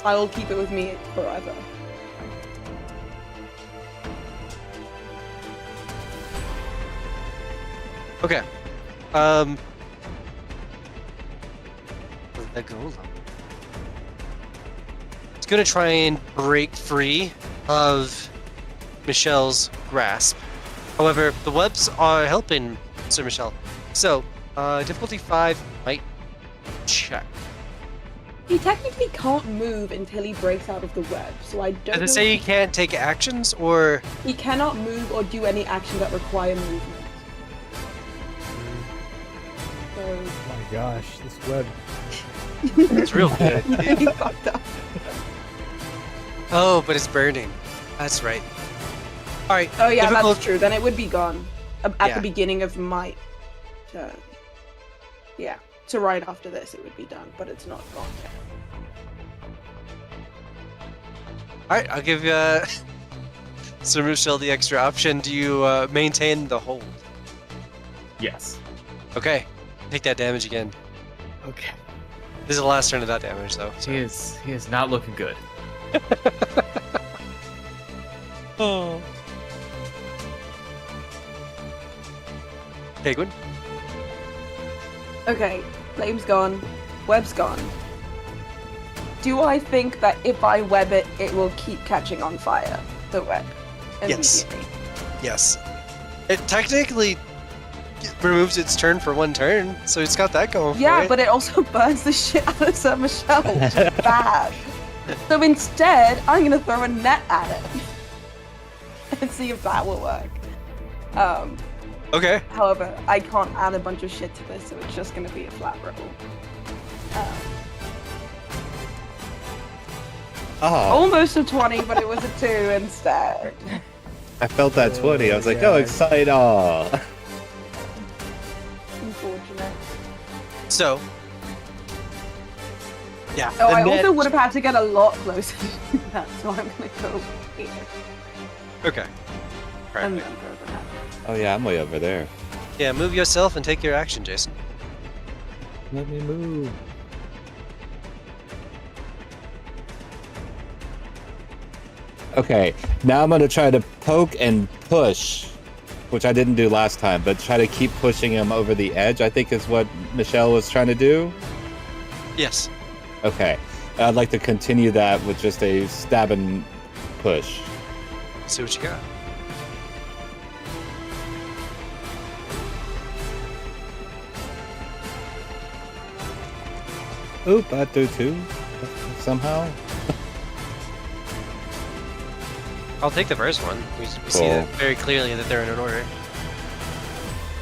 I will keep it with me forever. Okay. The golem. It's gonna try and break free of Michelle's grasp. However, the webs are helping Sir Michelle. So, difficulty 5 might check. He technically can't move until he breaks out of the web, so I don't Does know it say if he can't take actions, or he cannot move or do any actions that require movement. So Oh my gosh, this web. it's real good? he fucked up. Oh, but it's burning. That's right. All right. Oh yeah, difficult- that's true. Then it would be gone at Yeah. the beginning of my turn. Yeah. So right after this, it would be done, but it's not gone yet. All right, I'll give Sir Michelle the extra option. Do you maintain the hold? Yes. Okay. Take that damage again. Okay. This is the last turn of that damage, though. So. He is not looking good. Oh. Penguin. Okay, flame's gone, web's gone. Do I think that if I web it, it will keep catching on fire? The web. Yes. Immediately? Yes. It technically removes its turn for one turn, so it's got that going Yeah, for it. but it also burns the shit out of Sir Michelle, which is bad. So instead, I'm gonna throw a net at it and see if that will work. Okay. However, I can't add a bunch of shit to this, so it's just gonna be a flat roll. Oh, Almost a 20, but it was a 2 instead. I felt that 20. I was like, yeah. oh, excited. Oh. Unfortunate. So. Yeah. Oh, the I net- also would have had to get a lot closer to that, so I'm gonna go here Okay. and Alright. then throw the net. Oh, yeah, I'm way over there. Yeah, move yourself and take your action, Jason. Let me move. Okay, now I'm going to try to poke and push, which I didn't do last time, but try to keep pushing him over the edge, I think is what Michelle was trying to do. Yes. Okay, I'd like to continue that with just a stab and push. See what you got. Oop, I do too, somehow. I'll take the first one. We see that very clearly that they're in an order.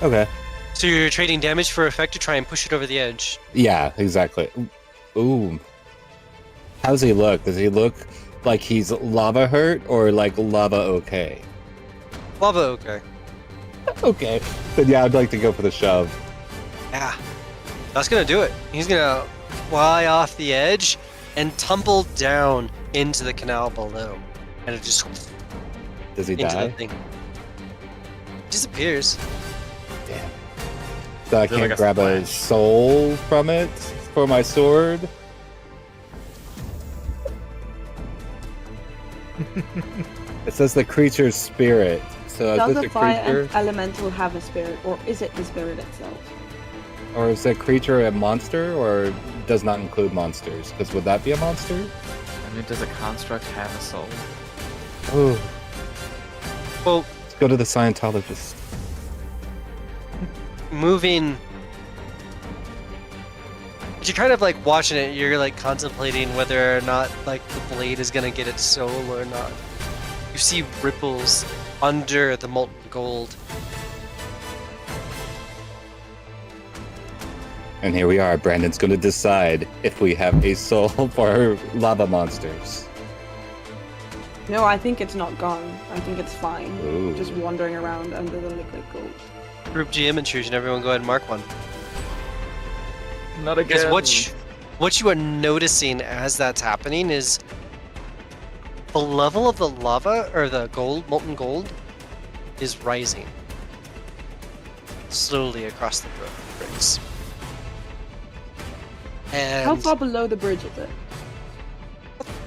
Okay. So you're trading damage for effect to try and push it over the edge. Yeah, exactly. Ooh. How does he look? Does he look like he's lava hurt or like lava okay? Lava, okay. Okay. Then yeah, I'd like to go for the shove. Yeah. That's gonna do it. He's gonna fly off the edge and tumble down into the canal below. And it just Does he into die? the thing. Disappears. Damn. So I Feel can't like a grab a splash. soul from it for my sword? It says the creature's spirit. So Does is this a a fire creature, elemental have a spirit, or is it the spirit itself? or is a creature a monster, or does not include monsters? Because would that be a monster? I mean, does a construct have a soul? Oh, Well, let's go to the Scientologist. moving. You're kind of like watching it. You're like contemplating whether or not like the blade is gonna get its soul or not. You see ripples under the molten gold. And here we are. Brandon's going to decide if we have a soul for lava monsters. No, I think it's not gone. I think it's fine. Ooh. Just wandering around under the liquid gold. Group GM intrusion. Everyone, go ahead and mark one. Not Because again. what you are noticing as that's happening is the level of the lava or the gold, molten gold, is rising slowly across the bricks. And How far below the bridge is it?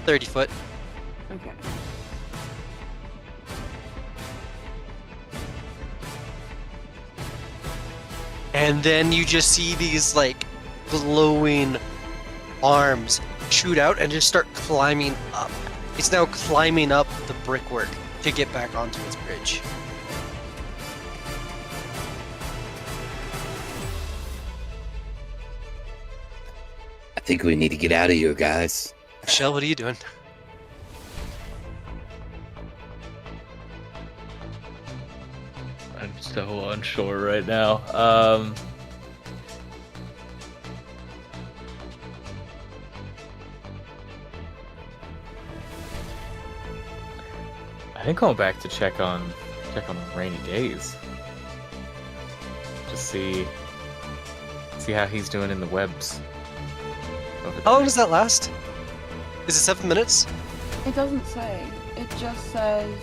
30 foot. Okay. And then you just see these like glowing arms shoot out and just start climbing up. It's now climbing up the brickwork to get back onto its bridge. I think we need to get out of here, guys. Michelle, what are you doing? I'm so unsure right now. I think going back to check on rainy days. Just see how he's doing in the webs. over How long there. does that last? Is it 7 minutes? It doesn't say. It just says,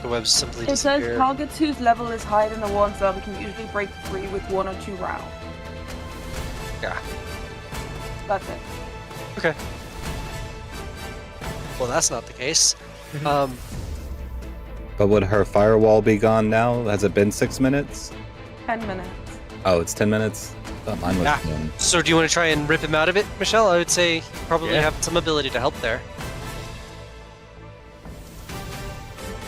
The webs simply it says disappear. targets whose level is higher than the one's level can usually break free with 1 or 2 rounds. Yeah. That's it. Okay. Well, that's not the case. Mm-hmm. But would her firewall be gone now? Has it been 6 minutes? 10 minutes. Oh, it's 10 minutes? I thought mine was Yeah. 10. So do you want to try and rip him out of it, Michelle? I would say you probably Yeah. have some ability to help there.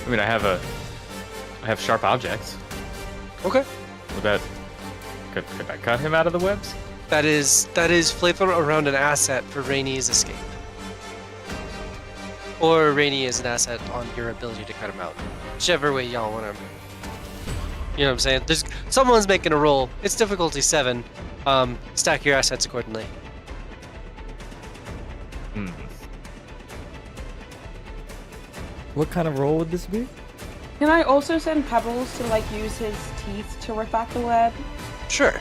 I mean, I have sharp objects. Okay. Would that could that cut him out of the webs? That is flavor around an asset for Rainy's escape. Or Rainy is an asset on your ability to cut him out. Whichever way y'all want to. You know what I'm saying? There's someone's making a roll. It's difficulty 7. Stack your assets accordingly. Hmm. What kind of roll would this be? Can I also send Pebbles to like use his teeth to rip out the web? Sure.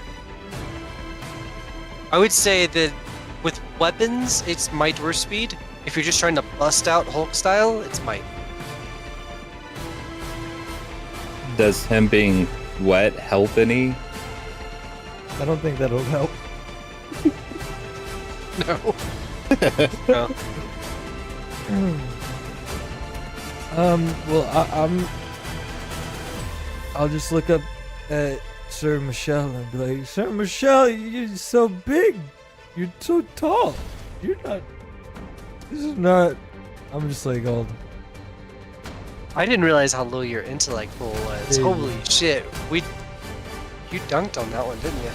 I would say that with weapons, it's might or speed. If you're just trying to bust out Hulk style, it's might. Does him being wet help any? I don't think that'll help. No. No. Well, I'll just look up at Sir Michelle and be like, Sir Michelle, you're so big. You're so tall. You're not. This is not. I'm just like, oh, I didn't realize how low your intellect pool was. Yeah. Holy shit. You dunked on that one, didn't you?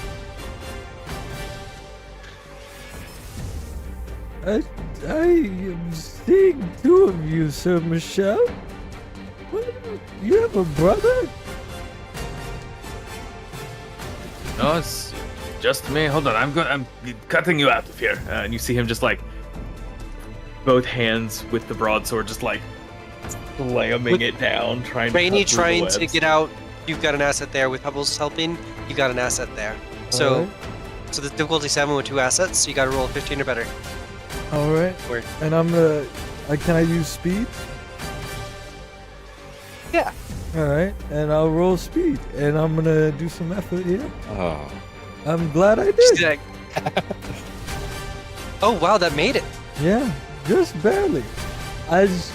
I am seeing 2 of you, Sir Michelle. What? You have a brother? No, it's just me. Hold on, I'm cutting you out of here. And you see him just like both hands with the broadsword, just like slamming With it down, trying to. Rainy cut through the trying to webs. get out. You've got an asset there. With Pebbles helping, you got an asset there. So, Alright. so the difficulty 7 with 2 assets. So you got to roll 15 or better. All right. Word. And I'm gonna. Can I use speed? Yeah. All right. And I'll roll speed, and I'm gonna do some effort here. Oh. I'm glad I Just did. do that. Oh wow, that made it. Yeah, just barely. As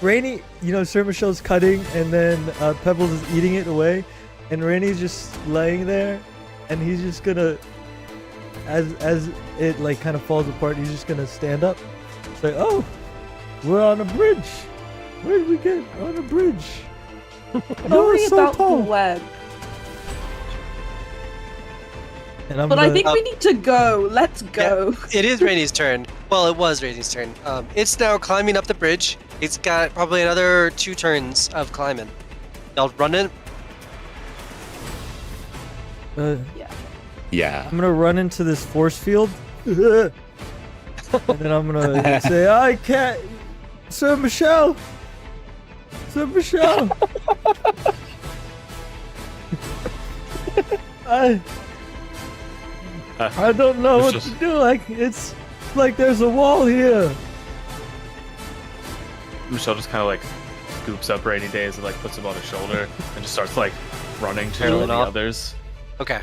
Rainy, Sir Michelle's cutting, and then Pebbles is eating it away, and Rainy's just laying there, and he's just gonna, as it like kind of falls apart, he's just gonna stand up. It's like, oh, we're on a bridge. Where did we get on a bridge? Sorry so about tall. the web. And I'm But I gonna- think we need to go. Let's go. It is Rainy's turn. Well, it was Rainy's turn. It's now climbing up the bridge. It's got probably another 2 turns of climbing. Y'all run it. Yeah. I'm gonna run into this force field, and then I'm gonna say, I can't, Sir Michelle. I don't know what to do. Like it's like there's a wall here. Michelle just kind of like scoops up Rainy Days and like puts him on his shoulder and just starts like running to Trailing the off. others. Okay.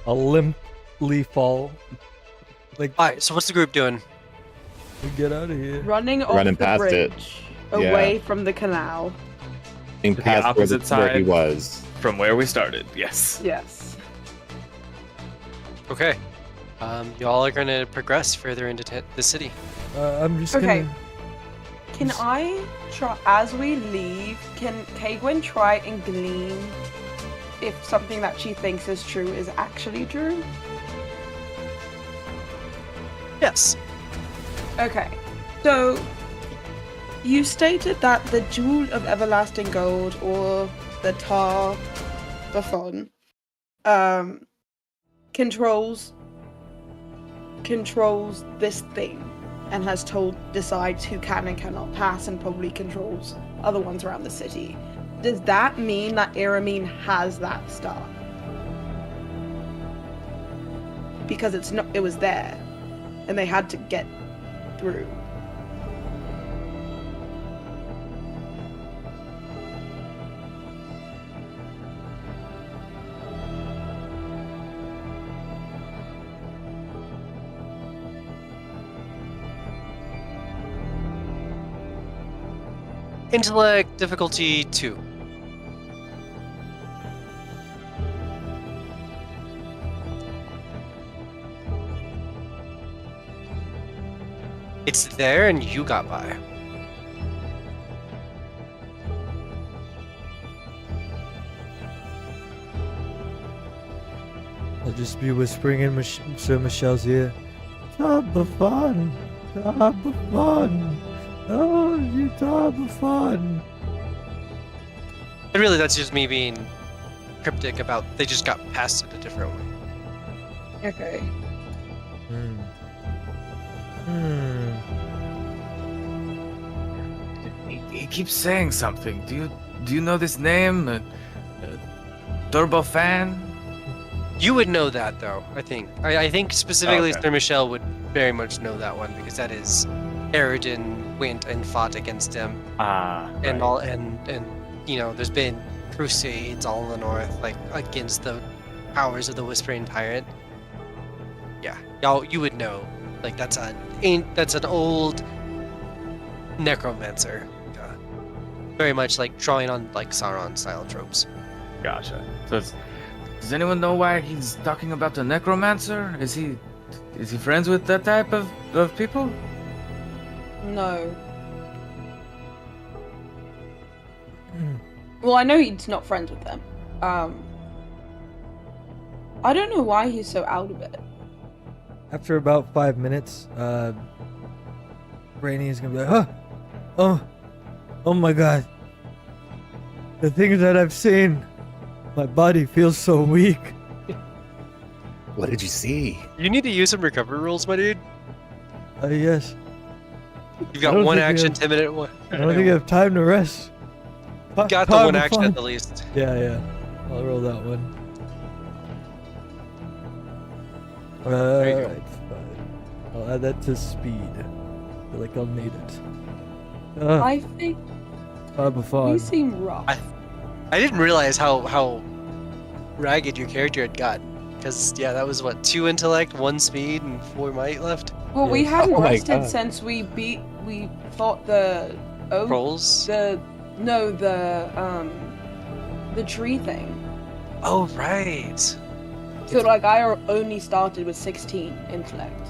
I'll limply fall. Like All right. So what's the group doing? we get out of here. Running off Running the past it. bridge, Yeah. away from the canal. Being the past opposite where he side. was. From where we started, yes. Yes. Okay. Y'all are gonna progress further into the city. I'm just Okay. gonna. Can I try, as we leave, can Kagwin try and glean if something that she thinks is true is actually true? Yes. Okay. So, you stated that the Jewel of Everlasting Gold, or the Tar Bafon, controls this thing and decides who can and cannot pass, and probably controls other ones around the city. Does that mean that Iramine has that star? Because it was there, and they had to get through. Intellect difficulty 2. It's there and you got by. I'll just be whispering in Sir Michelle's ear. Tar Bafon. Oh, you Tar Bafon. And really that's just me being cryptic about they just got past it a different way. Okay. He keeps saying something. Do you know this name? Turbo Fan? You would know that though, I think. I think specifically Okay. Sir Michelle would very much know that one because that is Eridan went and fought against him and all and there's been crusades all in the north like against the powers of the Whispering Pirate. Yeah, you would know. Like that's an old necromancer. Very much like drawing on like Sauron style tropes. Gotcha. So does anyone know why he's talking about the necromancer? Is he friends with that type of people? No. Well, I know he's not friends with them. I don't know why he's so out of it. After about 5 minutes, Rainy is gonna be like, oh my god. The things that I've seen, my body feels so weak. What did you see? You need to use some recovery rules, my dude. Yes. You've I got don't one think we action, have- 10-minute one. I don't think I have time to rest. Got the Time one to action find- at the least. Yeah. I'll roll that one. you go. Alright, fine. I'll add that to speed. I feel like I'll need it. I think you Bafon. seem rough. I didn't realize how ragged your character had got. Because, yeah, that was what, 2 intellect, 1 speed, and 4 might left? Well, we Yes. hadn't Oh my rested God. since we fought the Trolls? the tree thing. Oh, right. So like I only started with 16 intellect.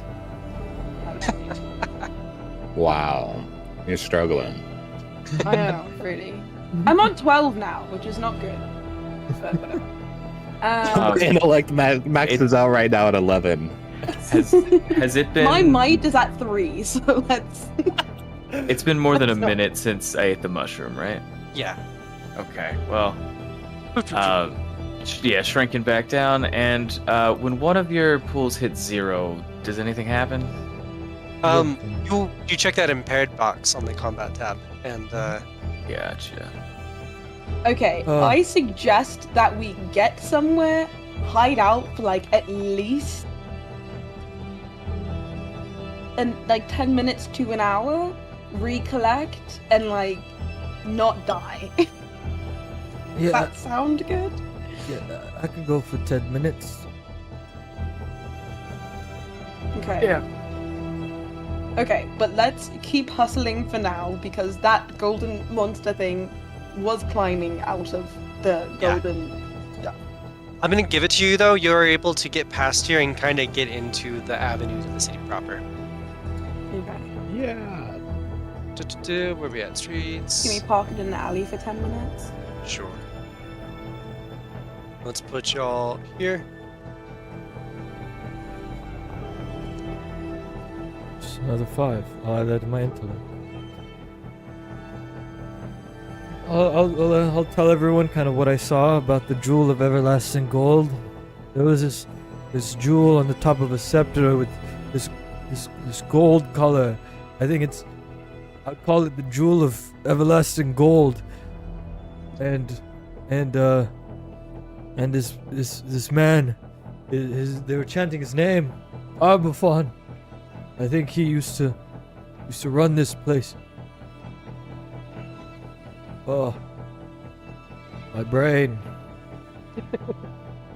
Wow. You're struggling. I know, really. I'm on 12 now, which is not good. But whatever. Intellect maxes out right now at 11. Has it been? My might is at 3, so let's. It's been more than a Let's not- minute since I ate the mushroom, right? Yeah. Okay. Well, yeah, shrinking back down. And when one of your pools hits 0, does anything happen? You check that impaired box on the combat tab, and Gotcha. Okay, I suggest that we get somewhere, hide out for like at least and like 10 minutes to an hour, recollect, and like not die. Does Yeah, that sound good? yeah, I can go for 10 minutes. Okay. Yeah. Okay, but let's keep hustling for now because that golden monster thing was climbing out of the Yeah. golden. I'm gonna give it to you though. You're able to get past here and kind of get into the avenues of the city proper. Okay. Yeah. Where we at? Streets. Can we park it in the alley for 10 minutes? Sure. Let's put y'all here. Just another 5. I'll add that to my intellect. I'll tell everyone kind of what I saw about the jewel of everlasting gold. There was this jewel on the top of a scepter with this gold color. I think I'd call it the jewel of everlasting gold. And this man, they were chanting his name, Arbufon. I think he used to run this place. Oh, my brain.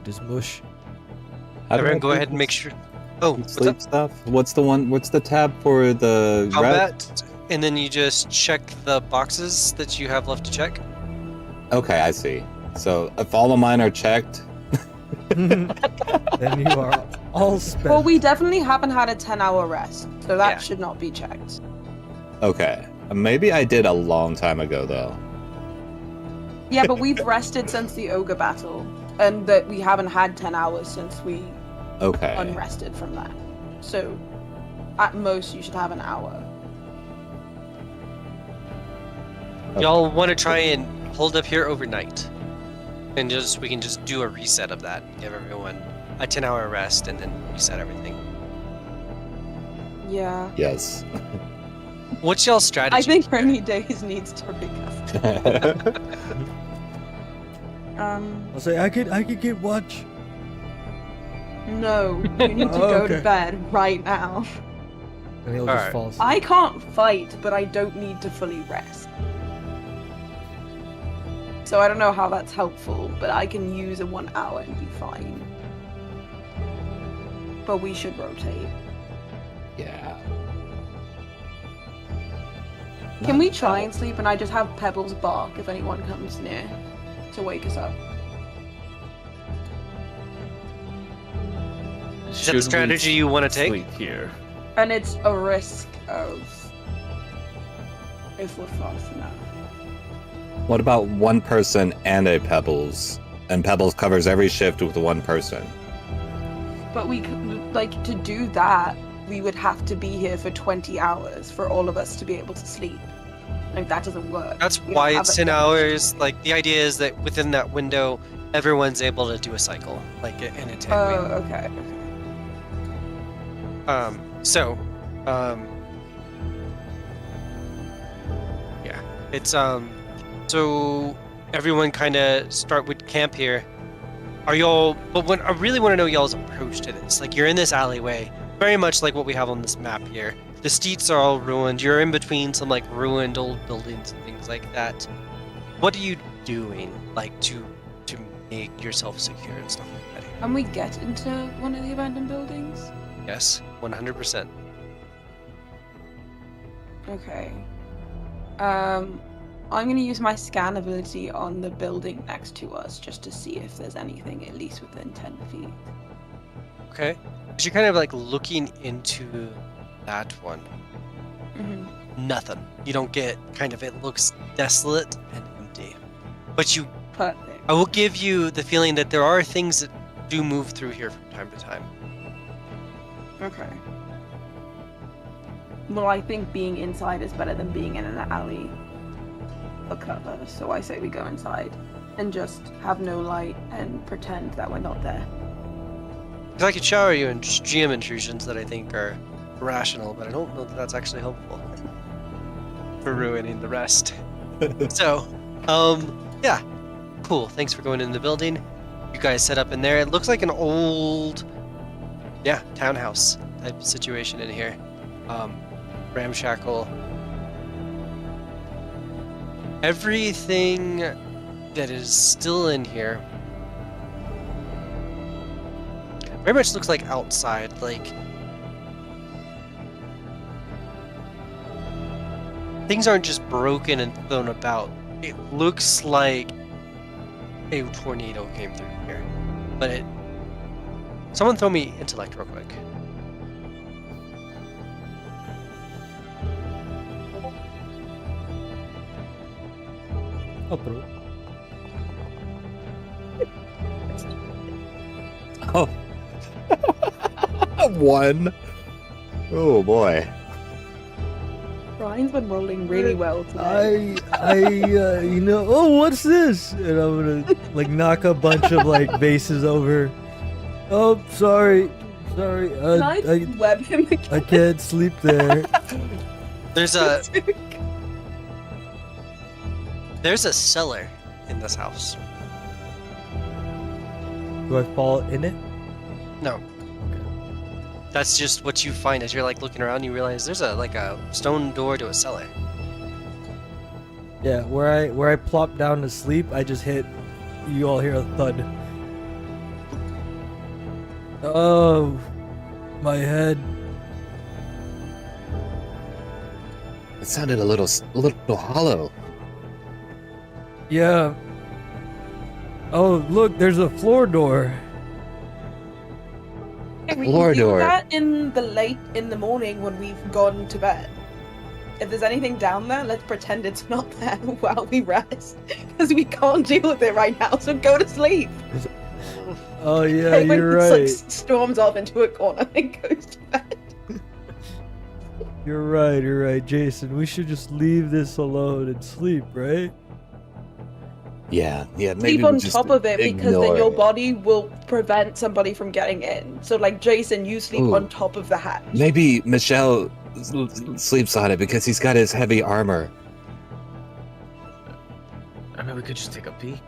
Just mush. How do I Everyone, go do ahead and this make sure. Oh, what's sleep up? stuff? What's the tab for the red? Combat, and then you just check the boxes that you have left to check. Okay, I see. So if all of mine are checked, Then you are all spent. Well, we definitely haven't had a 10-hour rest, so that Yeah. should not be checked. okay. Maybe I did a long time ago though. Yeah, but we've rested since the ogre battle, and that we haven't had 10 hours since we Okay. unrested from that. So, at most, you should have an hour. Y'all want to try and hold up here overnight, and we can just do a reset of that. Give everyone a 10-hour rest, and then reset everything. Yeah. Yes. What's y'all's strategy? I think Rainy Days needs to recover. I'll say I could get watch. No, you need to Oh, go okay. to bed right now. And he'll Alright. just fall asleep. I can't fight, but I don't need to fully rest. So I don't know how that's helpful, but I can use a 1 hour and be fine. But we should rotate. Yeah. Can we try and sleep and I just have Pebbles bark if anyone comes near to wake us up? Is that the strategy you want to take? Sleep here. And it's a risk of if we're fast enough. What about one person and a Pebbles? And Pebbles covers every shift with one person. But we could, like, to do that, we would have to be here for 20 hours for all of us to be able to sleep. Like, that doesn't work. That's We don't why have it's it 10 hours. Like, the idea is that within that window, everyone's able to do a cycle, like in a 10 Oh, okay. Yeah, it's so everyone kind of start with camp here. Are y'all? But what I really want to know y'all's approach to this. Like, you're in this alleyway, very much like what we have on this map here. The streets are all ruined. You're in between some like ruined old buildings and things like that. What are you doing, like to make yourself secure and stuff like that? Can we get into one of the abandoned buildings? Yes, 100%. Okay. I'm gonna use my scan ability on the building next to us just to see if there's anything at least within 10 feet. Okay. As you're kind of like looking into that one, nothing. You don't get kind of, it looks desolate and empty. But you, Perfect. I will give you the feeling that there are things that do move through here from time to time. Okay. Well, I think being inside is better than being in an alley for cover, so I say we go inside and just have no light and pretend that we're not there. Because I could shower you in GM intrusions that I think are rational, but I don't know that that's actually helpful for ruining the rest. So, yeah. Cool. Thanks for going in the building. You guys set up in there. It looks like an old, townhouse type situation in here. Ramshackle. Everything that is still in here very much looks like outside, like things aren't just broken and thrown about. It looks like a tornado came through here. But someone throw me intellect real quick. I'll throw it. Oh. 1. Oh boy. Ryan's been rolling really well today. Oh, what's this? And I'm gonna like knock a bunch of like vases over. Oh, sorry. Can I web him again? I can't sleep there. There's a cellar in this house. Do I fall in it? No. That's just what you find as you're like looking around. You realize there's a stone door to a cellar. Yeah, where I plop down to sleep, I just hit. You all hear a thud. Oh, my head. It sounded a little hollow. Yeah. Oh, look, there's a floor door. We Floor can do door. that in the morning when we've gone to bed. If there's anything down there, let's pretend it's not there while we rest, because we can't deal with it right now. So go to sleep. Oh yeah, Everyone you're just, right. like, storms off into a corner and goes to bed. You're right, Jason. We should just leave this alone and sleep, right? Yeah. Maybe Sleep we on just top of it because then ignore your it. body will prevent somebody from getting in. So, like Jason, you sleep Ooh. on top of the hatch. Maybe Michelle sleeps on it because he's got his heavy armor. I mean, we could just take a peek.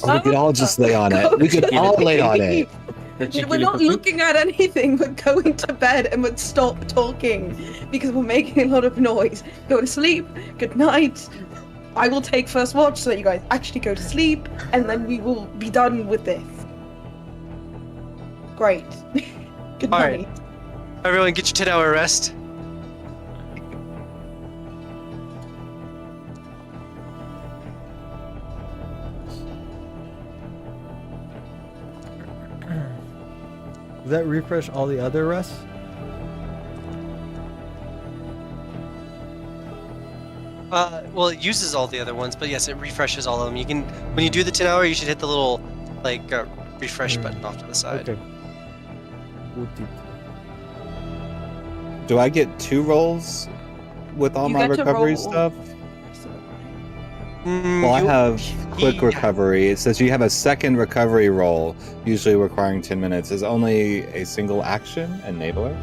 Or we could all just lay on it. We could all lay on it. We're not looking at anything. We're going to bed and we'd stop talking because we're making a lot of noise. Go to sleep. Good night. I will take first watch so that you guys actually go to sleep, and then we will be done with this. Great. Good All night. right. Everyone, get your 10-hour rest. Does that refresh all the other rests? Well, it uses all the other ones, but yes, it refreshes all of them. You can, when you do the 10-hour, you should hit the little, refresh button off to the side. Okay. Do I get 2 rolls with all You my get to recovery roll- stuff? Well, I have quick recovery. It says you have a second recovery roll, usually requiring 10 minutes. Is only a single action enabler?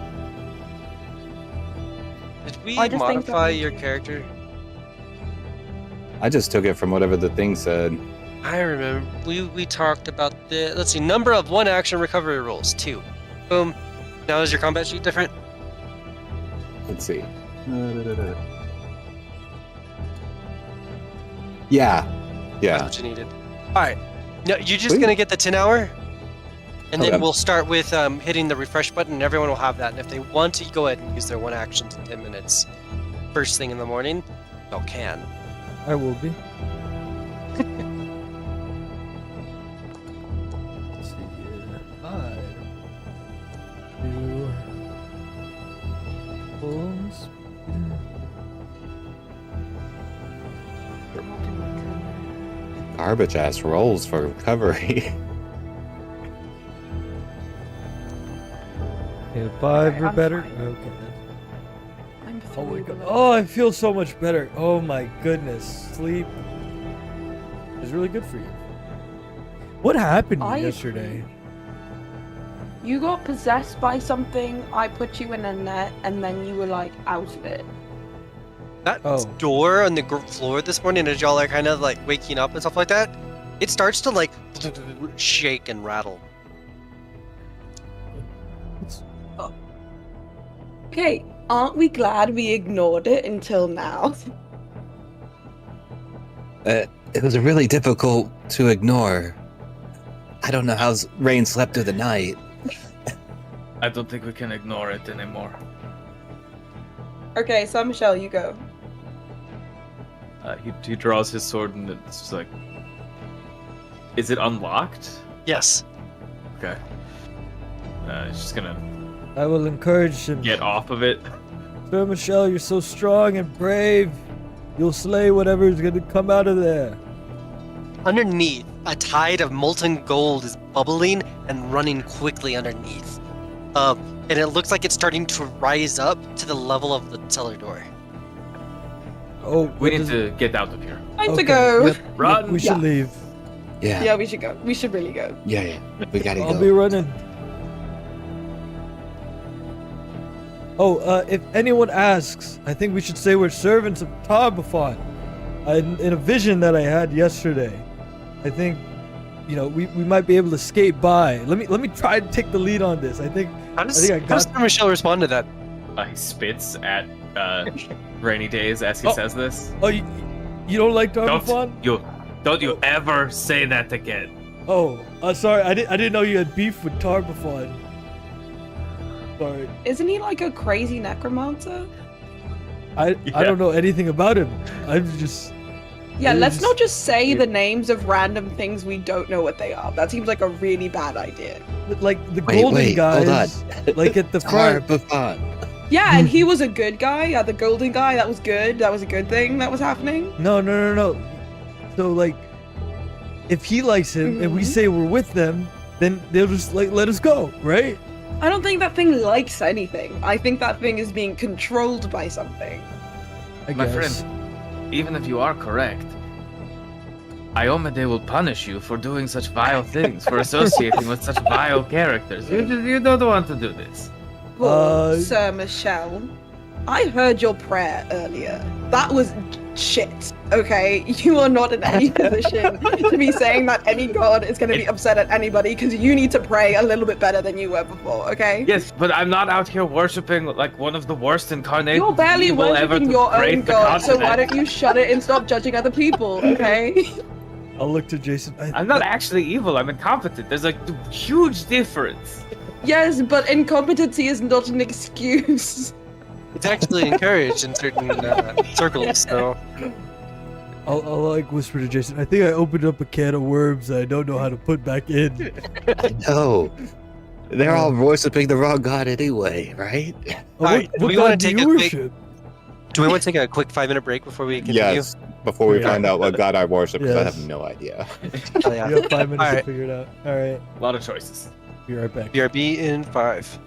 Did we I just think modify that- your character? I just took it from whatever the thing said. I remember we talked about the, let's see, number of 1 action recovery rolls, 2. Boom. Now is your combat sheet different? Let's see. Yeah. That's what you needed. Alright. No, you're just Sweet. gonna get the 10-hour, And then Okay. we'll start with hitting the refresh button, and everyone will have that. And if they want to go ahead and use their one action to 10 minutes first thing in the morning, they'll can. I will be. Let's see here. 5. 2. Pulls. Garbage ass rolls for recovery. Yeah, 5 or I'm better. fine. Okay. I'm Oh my through god. with Oh, I feel so much better. Oh my goodness. Sleep is really good for you. What happened to you I yesterday? agree. You got possessed by something, I put you in a net, and then you were like out of it. That Oh. door on the floor this morning, as y'all are kind of like waking up and stuff like that, it starts to like shake and rattle. Okay, aren't we glad we ignored it until now? It was really difficult to ignore. I don't know how Rain slept through the night. I don't think we can ignore it anymore. Okay, so Michelle, you go. He draws his sword and it's just like, is it unlocked? Yes. Okay. He's just gonna I will encourage him. get off of it. Sir Michelle, you're so strong and brave. You'll slay whatever is going to come out of there. Underneath, a tide of molten gold is bubbling and running quickly underneath. And it looks like it's starting to rise up to the level of the cellar door. Oh, We need to get out of here. Time Okay, to go. yep, Run! We should Yeah. leave. Yeah, we should go. We should really go. Yeah. We gotta I'll go. be running. Oh, if anyone asks, I think we should say we're servants of Tarbafon. In a vision that I had yesterday, I think, we might be able to skate by. Let me try to take the lead on this. I think How does, I how does got- Michelle respond to that? He spits at Rainy Days as he Oh. says this. Oh, you don't like Tarbafon? Don't you ever say that again. Oh, sorry. I didn't know you had beef with Tarbafon. Sorry. Isn't he like a crazy necromancer? I Yeah. don't know anything about him. I'm just Yeah, It let's is- not just say the names of random things we don't know what they are. That seems like a really bad idea. like the Wait, golden wait, hold guys, like at the front. Buffon. Yeah, and he was a good guy. Yeah, the golden guy. That was good. That was a good thing that was happening. No. So like, if he likes him and we Mhm. say we're with them, then they'll just like let us go, right? I don't think that thing likes anything. I think that thing is being controlled by something. I My guess. friend, even if you are correct, Iomade will punish you for doing such vile things, for associating with such vile characters. You don't want to do this. Well, Uh, Sir Michelle, I heard your prayer earlier. That was shit, okay? You are not in any position to be saying that any god is going to be upset at anybody because you need to pray a little bit better than you were before, okay? Yes, but I'm not out here worshipping like one of the worst incarnations You're barely of evil ever worshipping to your break own the god, so why continent. don't you shut it and stop judging other people, okay? I'll look to Jason. I'm not actually evil. I'm incompetent. There's a huge difference. Yes, but incompetency is not an excuse. It's actually encouraged in certain circles, so... I'll like whisper to Jason. I think I opened up a can of worms that I don't know how to put back in. No. They're all worshiping the wrong god anyway, right? Oh, Alright, what we god wanna do take you a quick- worship? Do we want to take a quick 5-minute break before we continue? Yes. Before we Yeah. find out what god I worship, because I Yes. have no idea. Oh, yeah. You have 5 minutes to Alright. figure it out. All right, A lot of choices. be right back. BRB in 5.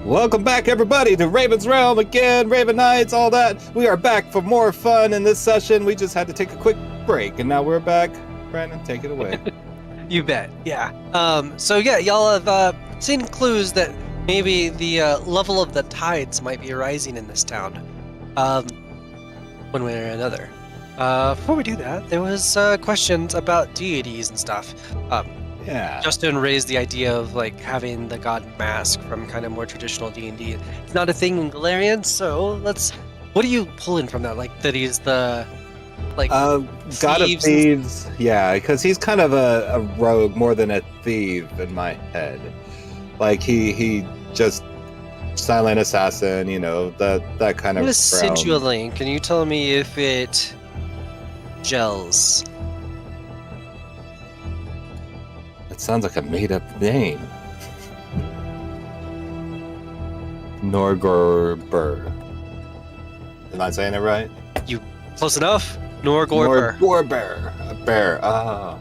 Welcome back, everybody, to Raven's Realm again, Raven Knights, all that. We are back for more fun in this session. We just had to take a quick break, and now we're back. Brandon, take it away. You bet. Yeah. So yeah, y'all have seen clues that maybe the level of the tides might be rising in this town, one way or another. Before we do that, there was questions about deities and stuff. Yeah. Justin raised the idea of like having the god mask from kind of more traditional D&D. It's not a thing in Galarian, so what are you pulling from that? Like that he's the God of Thieves. Yeah, because he's kind of a rogue more than a thief in my head. Like he just silent assassin, that kind of. I'm gonna send realm. you a link. Can you tell me if it gels? It sounds like a made-up name. Norgorber. Am I saying it right? Close enough. Norgorber. Norgorber. A bear. Ah.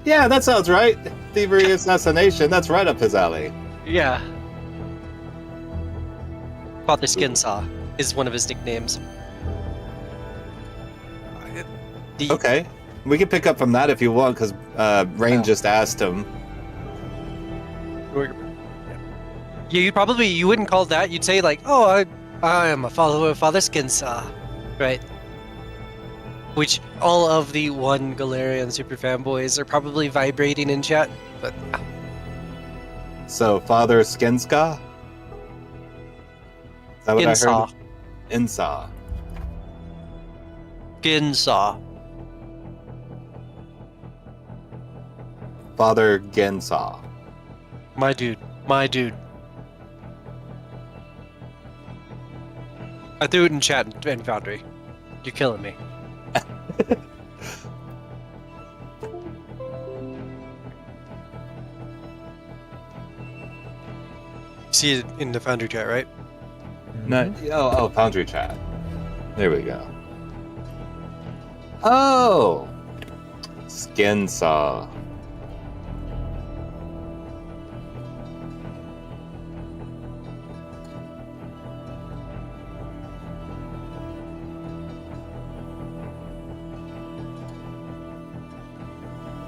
Yeah, that sounds right. Thievery assassination. That's right up his alley. Yeah. Father Skinsaw is one of his nicknames. Okay. We can pick up from that if you want, because Rain just asked him. Yeah, you wouldn't call that. You'd say like, oh, I am a follower of Father Skinsaw, right? Which all of the one Galarian super fanboys are probably vibrating in chat, but So, Father Skinska? Is that what I Skinsaw. heard? Insaw. Skinsaw. Father Gensaw. My dude. I threw it in chat and Foundry. You're killing me. See it in the Foundry chat, right? No, oh, Foundry chat. There we go. Oh! Skinsaw.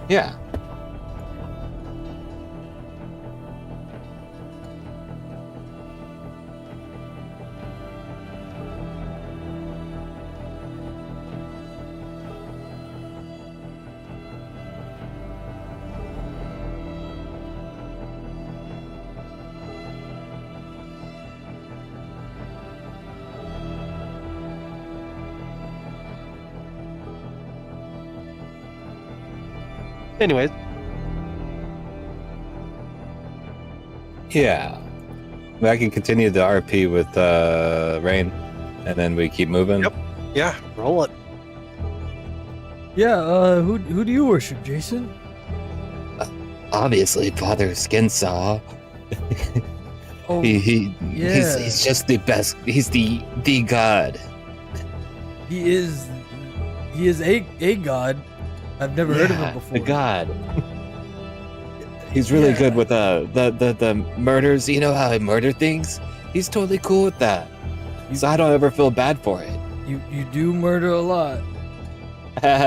Yeah. Anyways, Yeah. I can continue the RP with Rain, and then we keep moving. Yep. Yeah, roll it. Yeah, who do you worship, Jason? Obviously, Father Skinsaw. Oh, He's just the best. He's the god. he is a god. I've never heard of him before. The god. He's really good with the murders. You know how he murder things? He's totally cool with that. So I don't ever feel bad for it. You do murder a lot.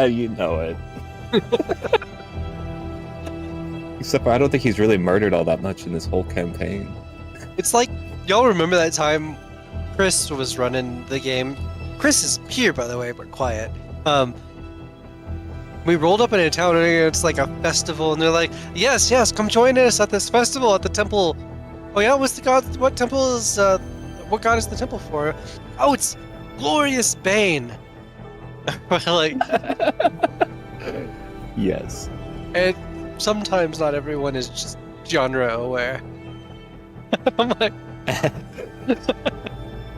You know it. Except for I don't think he's really murdered all that much in this whole campaign. It's like, y'all remember that time Chris was running the game? Chris is here, by the way, but quiet. We rolled up in a town and it's like a festival, and they're like, yes, come join us at this festival at the temple. Oh yeah, what temple is, what god is the temple for? Oh, it's Glorious Bane. We're like, Yes. and sometimes not everyone is just genre aware. I'm like,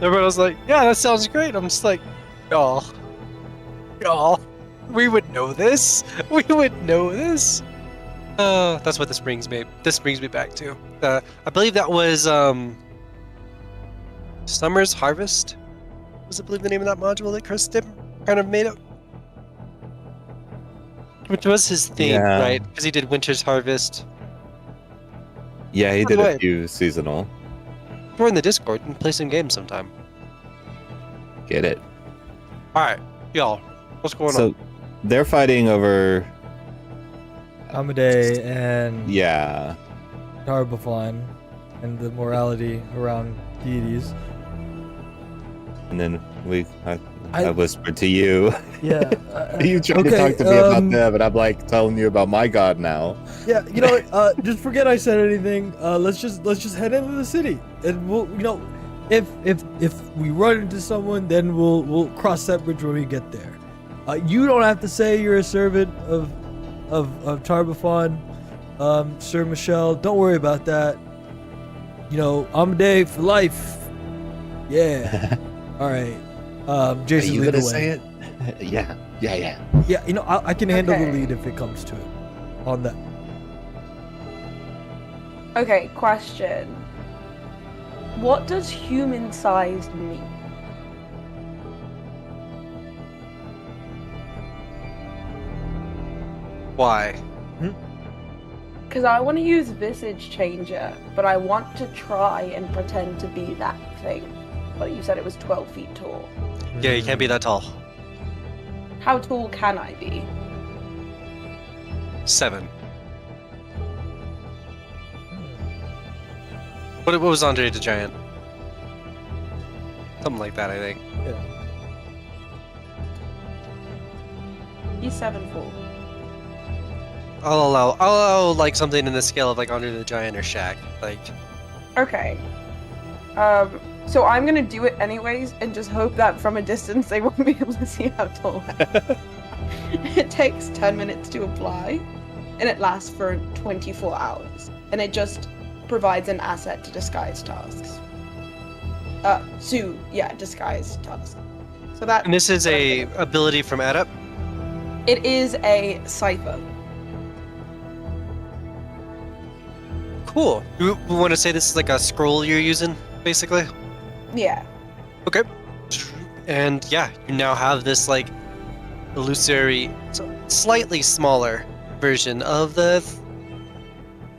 everyone was like, yeah, that sounds great. I'm just like, y'all, we would know this. We would know this. That's what this brings me back to. I believe that was Summer's Harvest. Was I believe the name of that module that Chris did kind of made up? Which was his theme, Yeah. right? Because he did Winter's Harvest. Yeah, he By the did a way- few seasonal. Join the Discord and play some games sometime. Get it. All right, y'all, what's going So on? they're fighting over. Amade and Yeah. Tarbafon and the morality around deities. And then I I- whispered to you. Yeah. You tried to talk to me about them, and I'm like telling you about my god now. Yeah, you know, just forget I said anything. Let's just head into the city, and we'll, if we run into someone, then we'll cross that bridge when we get there. You don't have to say you're a servant of Tarbafon, Sir Michelle. Don't worry about that. Amade for life. Yeah. All right. Jason, lead the way. it? Yeah. Yeah, I can handle the Okay. lead if it comes to it. On that. Okay, question. What does human-sized mean? Why? Because I want to use Visage Changer, but I want to try and pretend to be that thing. But you said it was 12 feet tall. Yeah, you can't be that tall. How tall can I be? 7. What was Andre the Giant? Something like that, I think. He's 7'4". I'll allow like something in the scale of like Andre the Giant or Shaq. Like, Okay. So I'm gonna do it anyways, and just hope that from a distance they won't be able to see how tall I am. It takes 10 minutes to apply, and it lasts for 24 hours. And it just provides an asset to disguise tasks. Disguise tasks. So that and this is a ability from Adept. it is a Cypher. Cool. We want to say this is like a scroll you're using, basically. Yeah. Okay. And yeah, you now have this like illusory, slightly smaller version of the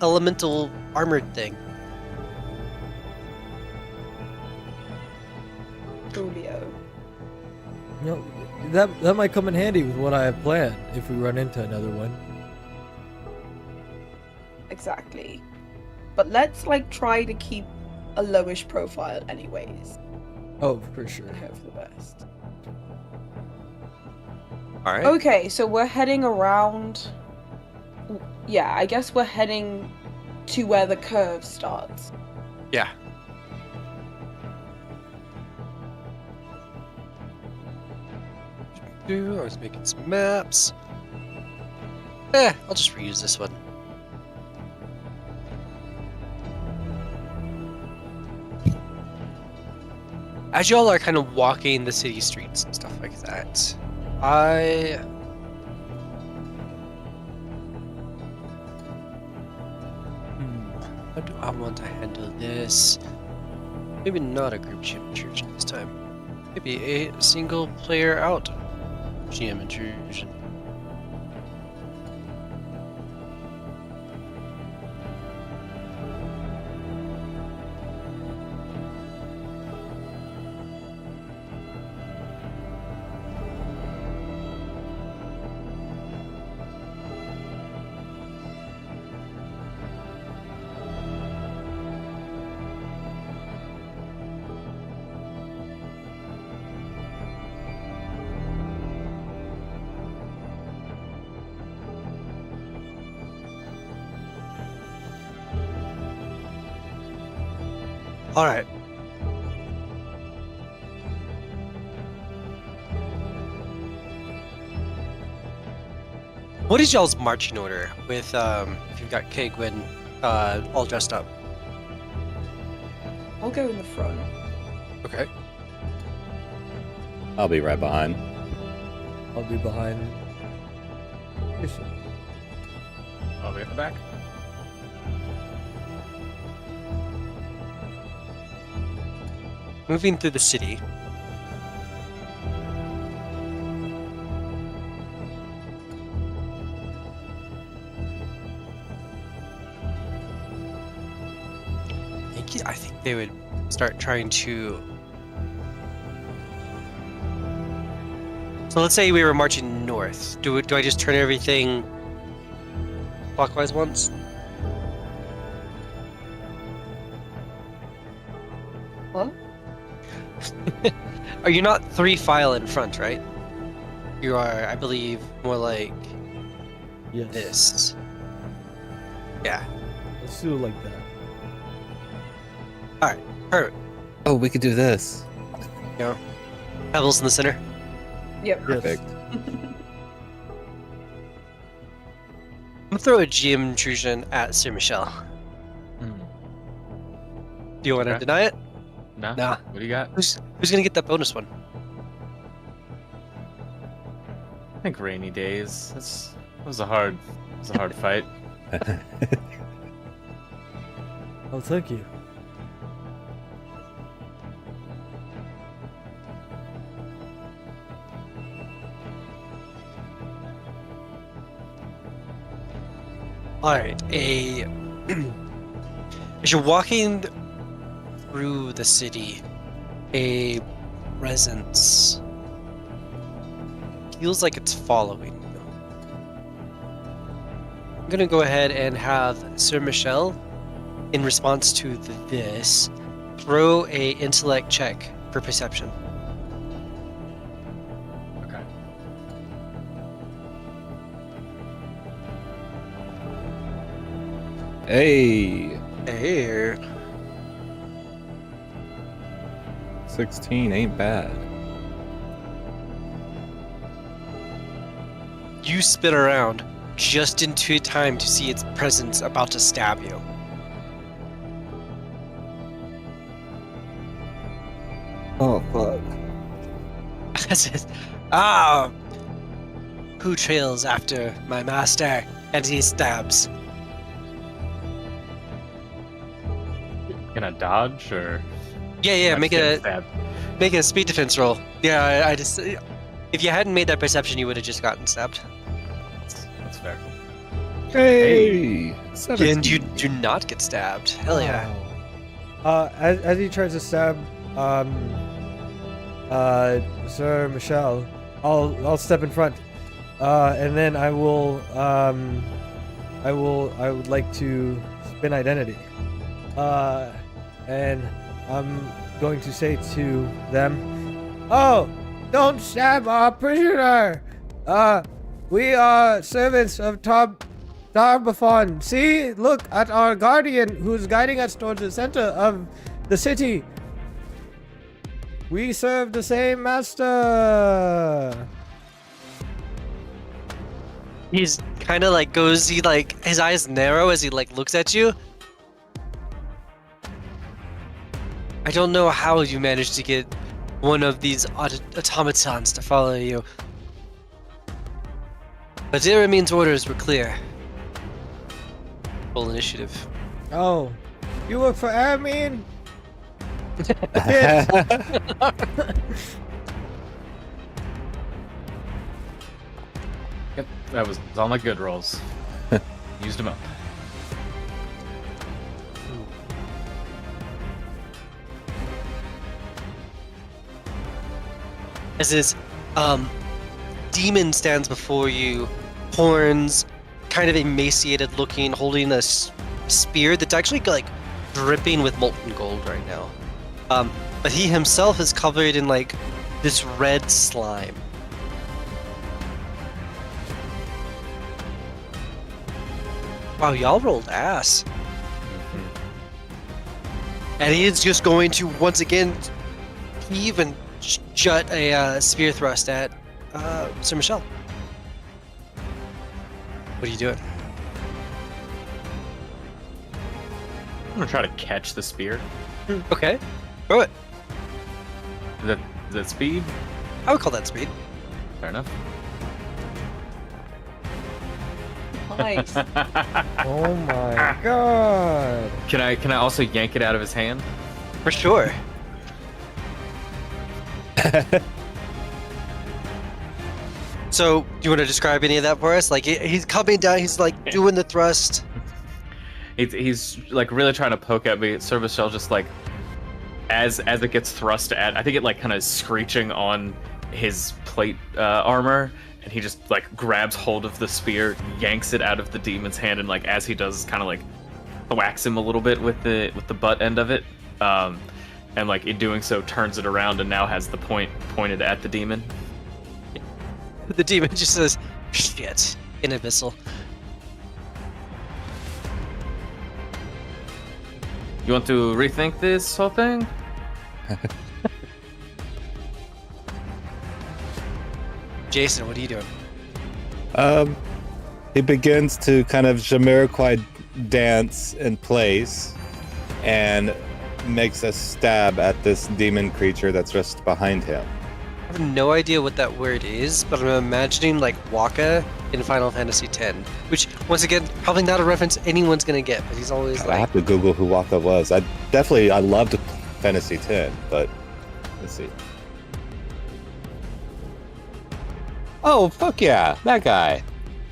elemental armored thing. Julio. That might come in handy with what I have planned if we run into another one. Exactly. But let's try to keep a lowish profile anyways. Oh, for sure. And hope for the best. All right. Okay, so we're heading around. Yeah, I guess we're heading to where the curve starts. Yeah. I was making some maps. I'll just reuse this one. As y'all are kind of walking the city streets and stuff like that, how do I want to handle this? Maybe not a group GM intrusion this time. Maybe a single player out GM intrusion. All right. What is y'all's marching order with if you've got Kegwin all dressed up? I'll go in the front. Okay. I'll be right behind. I'll be behind. I'll be at the back. Moving through the city. think they would start trying to. So let's say we were marching north. Do I just turn everything clockwise once? What? Are you not 3 file in front, right? You are, I believe, more like Yes. this. Yeah. Let's do it like that. Perfect. Oh, we could do this. Pebbles in the center. Yep. Yes. Perfect. I'm gonna throw a GM intrusion at Sir Michelle. Hmm. Do you want to Okay. deny it? Nah. Nah. What do you got? Who's gonna get that bonus one? I think rainy days. It was a hard fight. Oh, thank you. All right. As you're walking through the city, a presence feels like it's following you. I'm gonna go ahead and have Sir Michelle, in response to this, throw a intellect check for perception. Okay. Hey, Hey. 16 ain't bad. You spin around just into time to see its presence about to stab you. Oh, fuck. Who trails after my master? And he stabs. Gonna dodge or? Yeah, I'm make getting a stabbed? make a speed defense roll. Yeah, I just if you hadn't made that perception, you would have just gotten stabbed. That's fair. Hey, 17. And you do not get stabbed. Hell yeah. Wow. As he tries to stab, Sir Michelle, I'll step in front, and then I would like to spin identity, and I'm going to say to them, "Oh, don't stab our prisoner. We are servants of Tarbathon. See, look at our guardian who's guiding us towards the center of the city. We serve the same master." He's kind of like his eyes narrow as he like looks at you. I don't know how you managed to get one of these automatons to follow you. But Zeramin's orders were clear. Full initiative. Oh, you work for Aramin? Yep, that was all my good rolls. Used them up. As this demon stands before you, horns, kind of emaciated looking, holding a spear that's actually like dripping with molten gold right now. But he himself is covered in like this red slime. Wow, y'all rolled ass. And he is just going to once again heave and jut a spear thrust at Sir Michelle. What are you doing? I'm gonna try to catch the spear. Okay, throw it. Is that speed? I would call that speed. Fair enough. Nice. Oh my god. Can I also yank it out of his hand? For sure. So, do you want to describe any of that for us? Like, he's coming down, he's like doing the thrust. He's like really trying to poke at me. Service shell just like as it gets thrust at, I think it like kind of screeching on his plate armor, and he just like grabs hold of the spear, yanks it out of the demon's hand, and like as he does, kind of like whacks him a little bit with the butt end of it, and like in doing so turns it around and now has the point pointed at the demon. The demon just says, "Shit," in abyssal. You want to rethink this whole thing? Jason, what are you doing? He begins to kind of Jamiroquai dance in place and makes a stab at this demon creature that's just behind him. I have no idea what that word is, but I'm imagining like Waka in Final Fantasy X, which once again probably not a reference anyone's gonna get, but he's always I like, have to Google who Waka was. I loved Fantasy X, but let's see. Oh fuck yeah, that guy.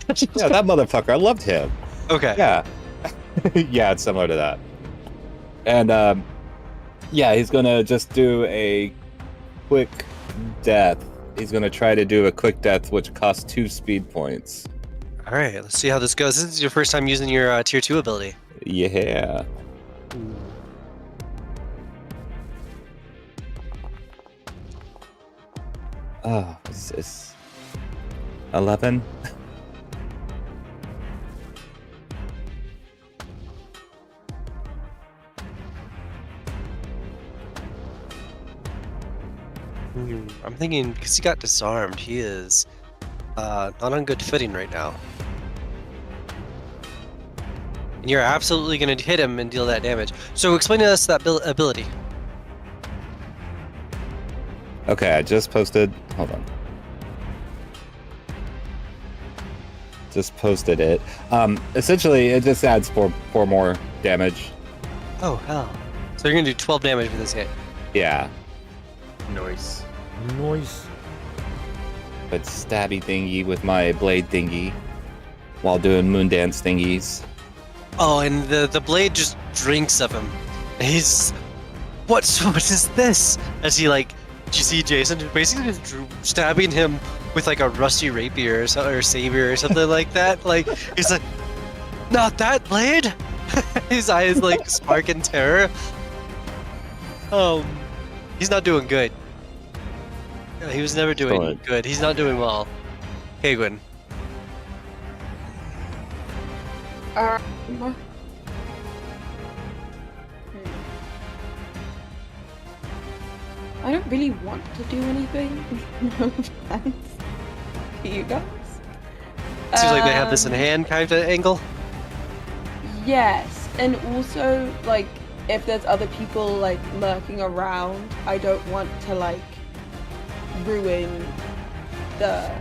Yeah, that motherfucker. I loved him. okay, Yeah. Yeah, it's similar to that. And yeah, he's gonna just do a quick death. He's gonna try to do a quick death, which costs 2 speed points. all right, let's see how this goes. This is your first time using your tier 2 ability. Yeah. Oh, is 11? I'm thinking because he got disarmed, he is not on good footing right now. And you're absolutely going to hit him and deal that damage. So explain to us that ability. Okay, I just posted. Hold on. Just posted it. Essentially, it just adds four more damage. Oh, hell. So you're going to do 12 damage with this hit. Yeah. Noise. Noise. But stabby thingy with my blade thingy while doing moon dance thingies. Oh, and the blade just drinks of him. He's... What is this? As he, like... Do you see Jason basically just stabbing him with, like, a rusty rapier or saber or something like that? Like, he's like, not that blade? His eyes, like, spark in terror. He's not doing good. He was never doing good. He's not doing well. Kagwin. I don't really want to do anything. No offense to you guys. Seems like they have this in hand kind of angle. Yes, and also, like, if there's other people, like, lurking around, I don't want to, like, ruin the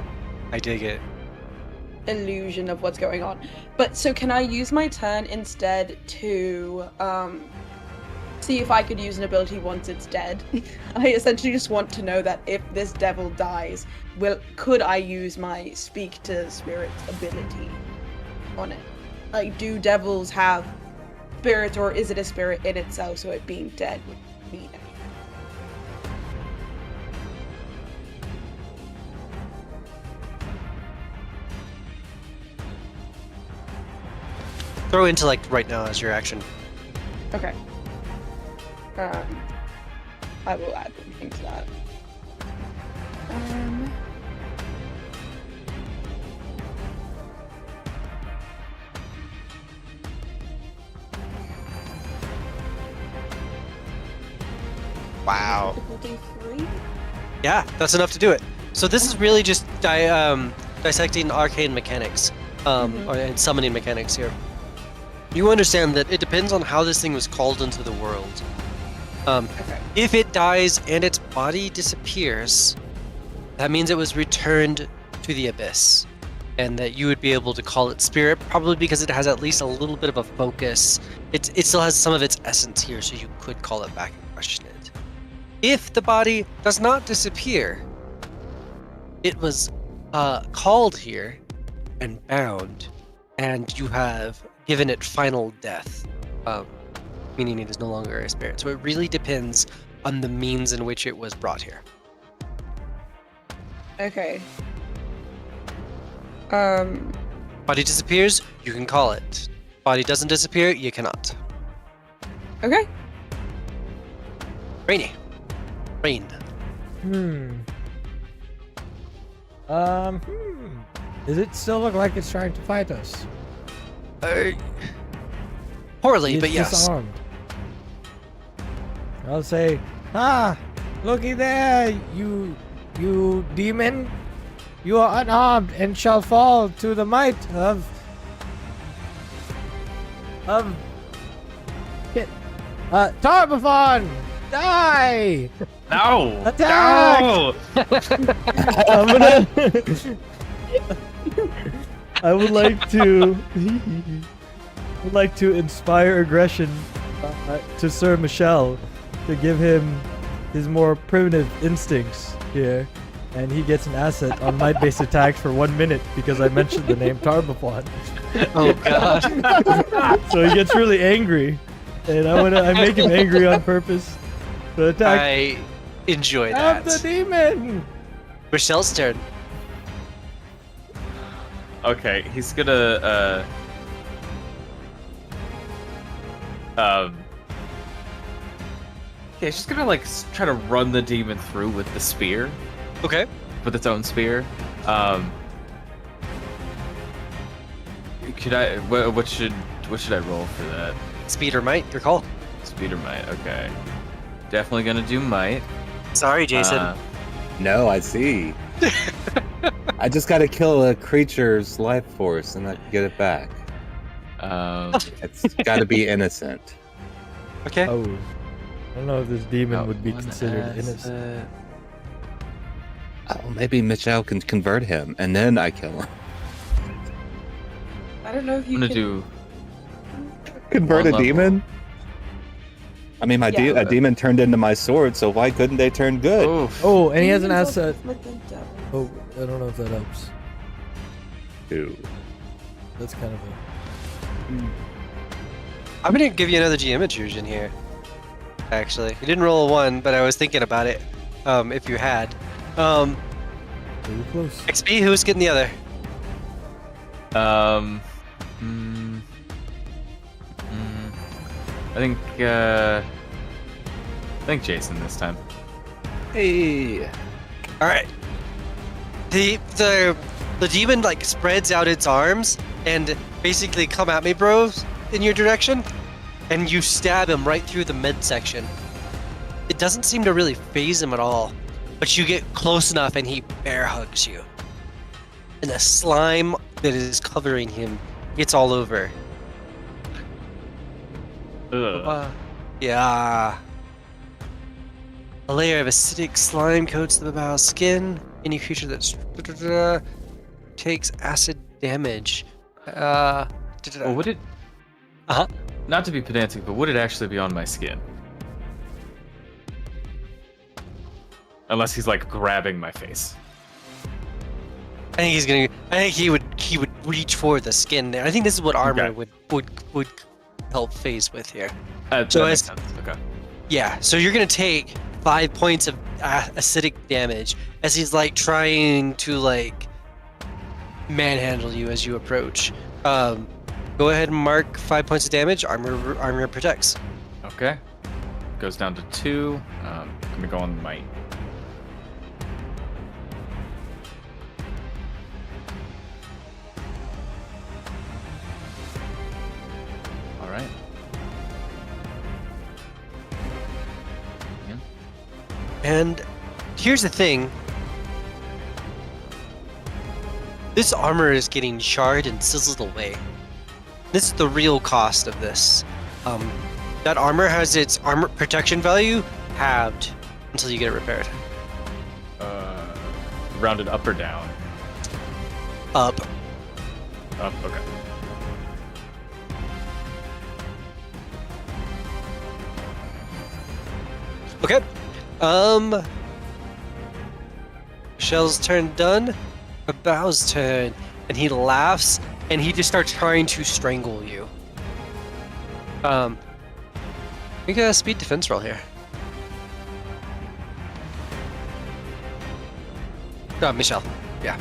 I dig it. illusion of what's going on. But, so can I use my turn instead to, see if I could use an ability once it's dead? I essentially just want to know that if this devil dies, could I use my Speak to Spirits ability on it? Like, do devils have spirits, or is it a spirit in itself, so it being dead would mean anything? Throw intellect right now as your action. Okay. I will add something to that. Wow. Difficulty 3? Yeah, that's enough to do it. So this is really just dissecting arcane mechanics, and summoning mechanics here. You understand that it depends on how this thing was called into the world. Okay. If it dies and its body disappears, that means it was returned to the abyss, and that you would be able to call it spirit, probably because it has at least a little bit of a focus. It still has some of its essence here, so you could call it back and question it. If the body does not disappear, it was called here and bound, and you have given it final death, meaning it is no longer a spirit. So it really depends on the means in which it was brought here. Okay. Body disappears, you can call it. Body doesn't disappear, you cannot. Okay. Rainy. Rain. Does it still look like it's trying to fight us? Poorly, It's but yes. disarmed. I'll say, looky there, you demon. You are unarmed and shall fall to the might of Tarbathon! Die! No! Attack! No! I'm gonna. I would like to inspire aggression to Sir Michel to give him his more primitive instincts here, and he gets an asset on might-based attacks for 1 minute because I mentioned the name Tarbathon. Oh god. So he gets really angry, and I make him angry on purpose to attack. I enjoy Have that. the demon. Michelle's turn. Okay, he's gonna yeah, he's just gonna like try to run the demon through with the spear, Okay. with its own spear. Could I? What should I roll for that? Speed or might, your call. Speed or might? Okay, definitely gonna do might. Sorry, Jason. No, I see. I just gotta kill a creature's life force and I can get it back. It's gotta be innocent. Okay. Oh, I don't know if this demon would be one considered asset. innocent. Oh, maybe Michelle can convert him and then I kill him. I don't know if you I'm gonna can... do. Convert a One level. demon? I mean, Yeah. a demon turned into my sword, so why couldn't they turn good? Oof. Oh, and he has an Demons asset. are like the devil. Oh, I don't know if that helps. Ew. That's kind of a. I'm gonna give you another GM intrusion here. Actually, you didn't roll a 1, but I was thinking about it. If you had, Very close. XP, who's getting the other? I think Jason this time. Hey. All right. The demon like spreads out its arms and basically come at me, bros, in your direction, and you stab him right through the midsection. It doesn't seem to really phase him at all, but you get close enough and he bear hugs you, and the slime that is covering him gets all over. Ugh. Yeah. A layer of acidic slime coats the bow's skin. Any creature that takes acid damage. Well, would it? Uh-huh. Not to be pedantic, but would it actually be on my skin? Unless he's like grabbing my face. I think he would reach for the skin there. I think this is what armor Okay. would help phase with here. That So makes as- sense. Okay. Yeah, so you're gonna take 5 points of acidic damage as he's like trying to like manhandle you as you approach. Go ahead and mark 5 points of damage. Armor protects. Okay. Goes down to 2. I'm gonna go on might. All right. And here's the thing. This armor is getting charred and sizzled away. This is the real cost of this. That armor has its armor protection value halved until you get it repaired. Rounded up or down? Up. Up. Okay. Okay. Michelle's turn done. Bow's turn, and he laughs, and he just starts trying to strangle you. Make a speed defense roll here. Michelle. Yeah.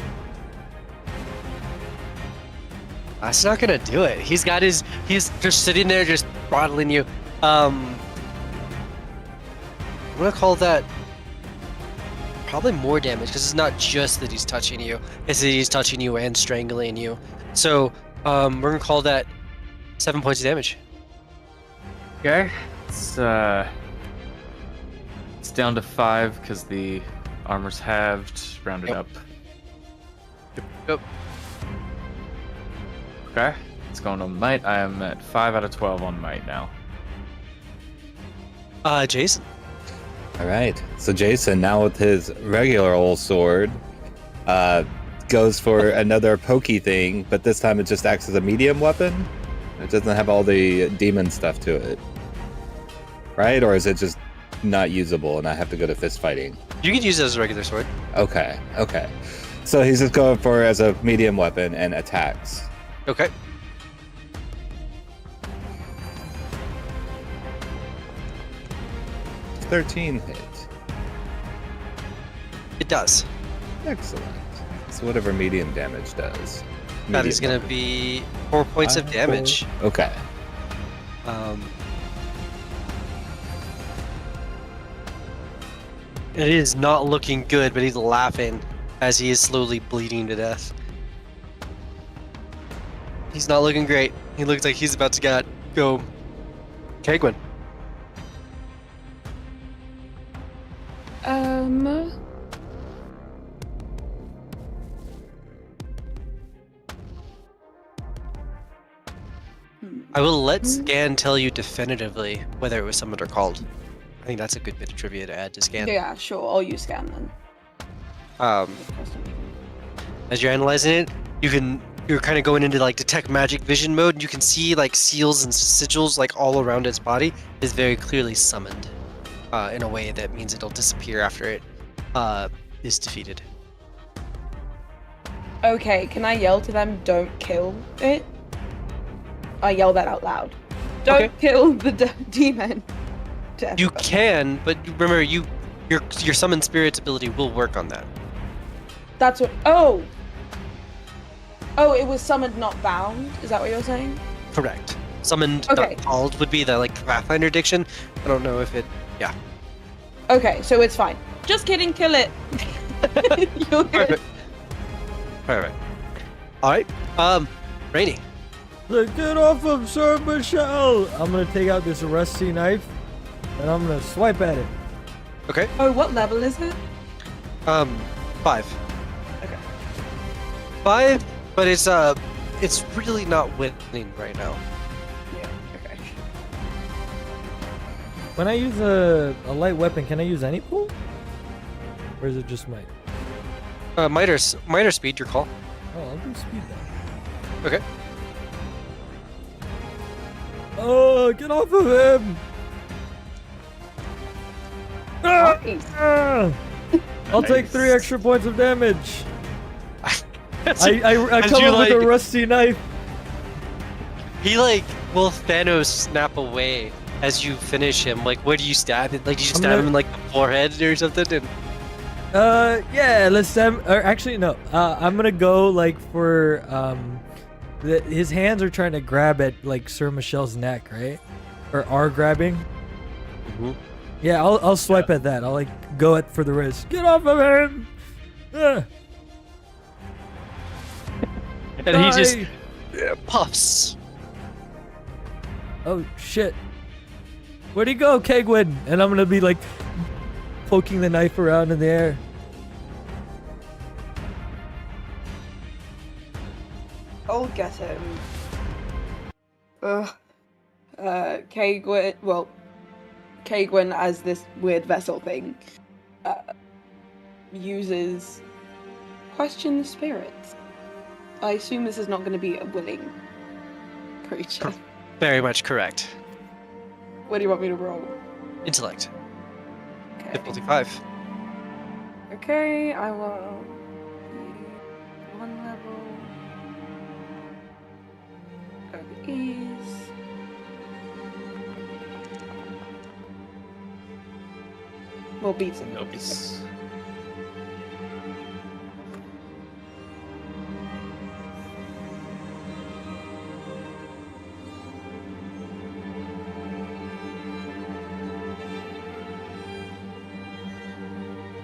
That's not gonna do it. He's just sitting there, just throttling you. I'm gonna call that probably more damage because it's not just that he's touching you; it's that he's touching you and strangling you. So, we're gonna call that 7 points of damage. Okay. It's down to 5 because the armor's halved. Rounded Yep. up. Yep. Okay. It's going on might. I am at 5 out of 12 on might now. Jason. All right. So Jason, now with his regular old sword, goes for another pokey thing, but this time it just acts as a medium weapon. It doesn't have all the demon stuff to it, right? Or is it just not usable and I have to go to fist fighting? You can use it as a regular sword. Okay. So he's just going for it as a medium weapon and attacks. Okay. $13 hit. It does. Excellent. So whatever medium damage does. That is Medium gonna weapon. be 4 points of damage. Okay. It is not looking good, but he's laughing as he is slowly bleeding to death. He's not looking great. He looks like he's about to go. Kegwin. I will let Scan tell you definitively whether it was summoned or called. I think that's a good bit of trivia to add to Scan. Yeah, sure. I'll use scan then. As you're analyzing it, you're kind of going into like detect magic vision mode, and you can see like seals and sigils like all around its body is very clearly summoned in a way that means it'll disappear after it is defeated. Okay, can I yell to them, don't kill it? I yell that out loud. Don't Okay. kill the demon. To You everybody. can, but remember, your summon spirits ability will work on that. That's what. Oh! Oh, it was summoned, not bound? Is that what you're saying? Correct. Summoned, Okay. not called would be the like Pathfinder diction. I don't know if it. Yeah. Okay, so it's fine. Just kidding, kill it. You're good. Perfect. Perfect. All right. Rainy. Like, get off of Sir Michelle! I'm gonna take out this rusty knife and I'm gonna swipe at it. Okay. Oh, what level is it? 5. Okay. 5, but it's really not winning right now. Yeah, okay. When I use a light weapon, can I use any pool? Or is it just might? Minor speed, your call. Oh, I'll do speed then. Okay. Oh, get off of him! Ah! Nice. Ah! I'll take 3 extra points of damage. I As come you, up with a like- rusty knife. He like will Thanos snap away as you finish him. Like, where do you stab him? Like, do you I'm stab gonna- him in like the forehead or something? And Yeah, let's stab. Or actually, no. I'm gonna go like for his hands are trying to grab at like Sir Michelle's neck, right? Or are grabbing. Mhm. Yeah, I'll swipe at that. I'll like go at for the wrist. Get off of him! Ah, and he just die! puffs. Oh shit! Where'd he go, Kegwin? And I'm gonna be like poking the knife around in the air. I'll get him. Ugh. Kegwin, well, Kegwin as this weird vessel thing, uses question the spirits. I assume this is not going to be a willing creature. Very much correct. What do you want me to roll? Intellect. Okay. Difficulty 5. Okay, I will. One level. Of ease. Well, beats him. Nobis.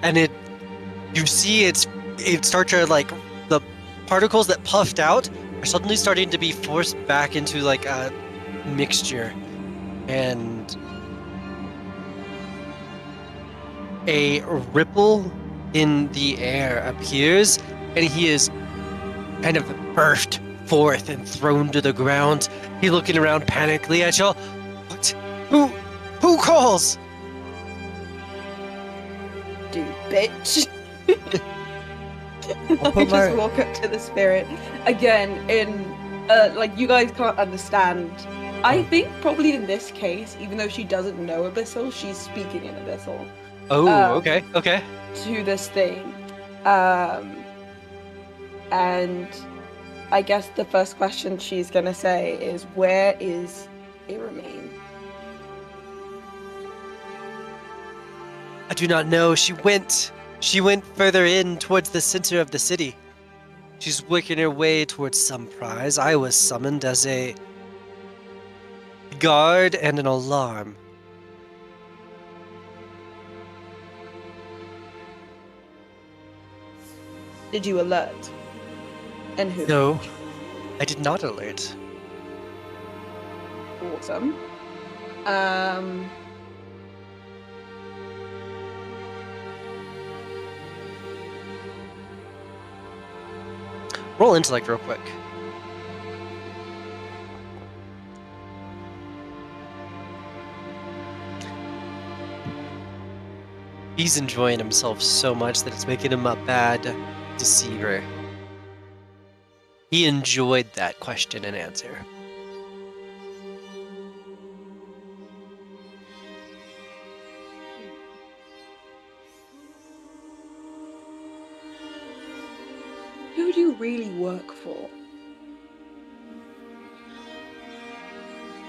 And you see it start to like the particles that puffed out are suddenly starting to be forced back into like a mixture, and a ripple in the air appears, and he is kind of burst forth and thrown to the ground. He's looking around panically at y'all. What? Who calls? Dude, bitch. I'll I put just my- walk up to the spirit again. Like you guys can't understand. I think probably in this case, even though she doesn't know Abyssal, she's speaking in Abyssal. Oh, Um, okay. To this thing. And I guess the first question she's gonna say is, where is Iramain? I do not know. She went further in towards the center of the city. She's working her way towards some prize. I was summoned as a guard and an alarm. Did you alert? And who? No, I did not alert. Awesome. Roll intellect real quick. He's enjoying himself so much that it's making him a bad deceiver. He enjoyed that question and answer. Who do you really work for?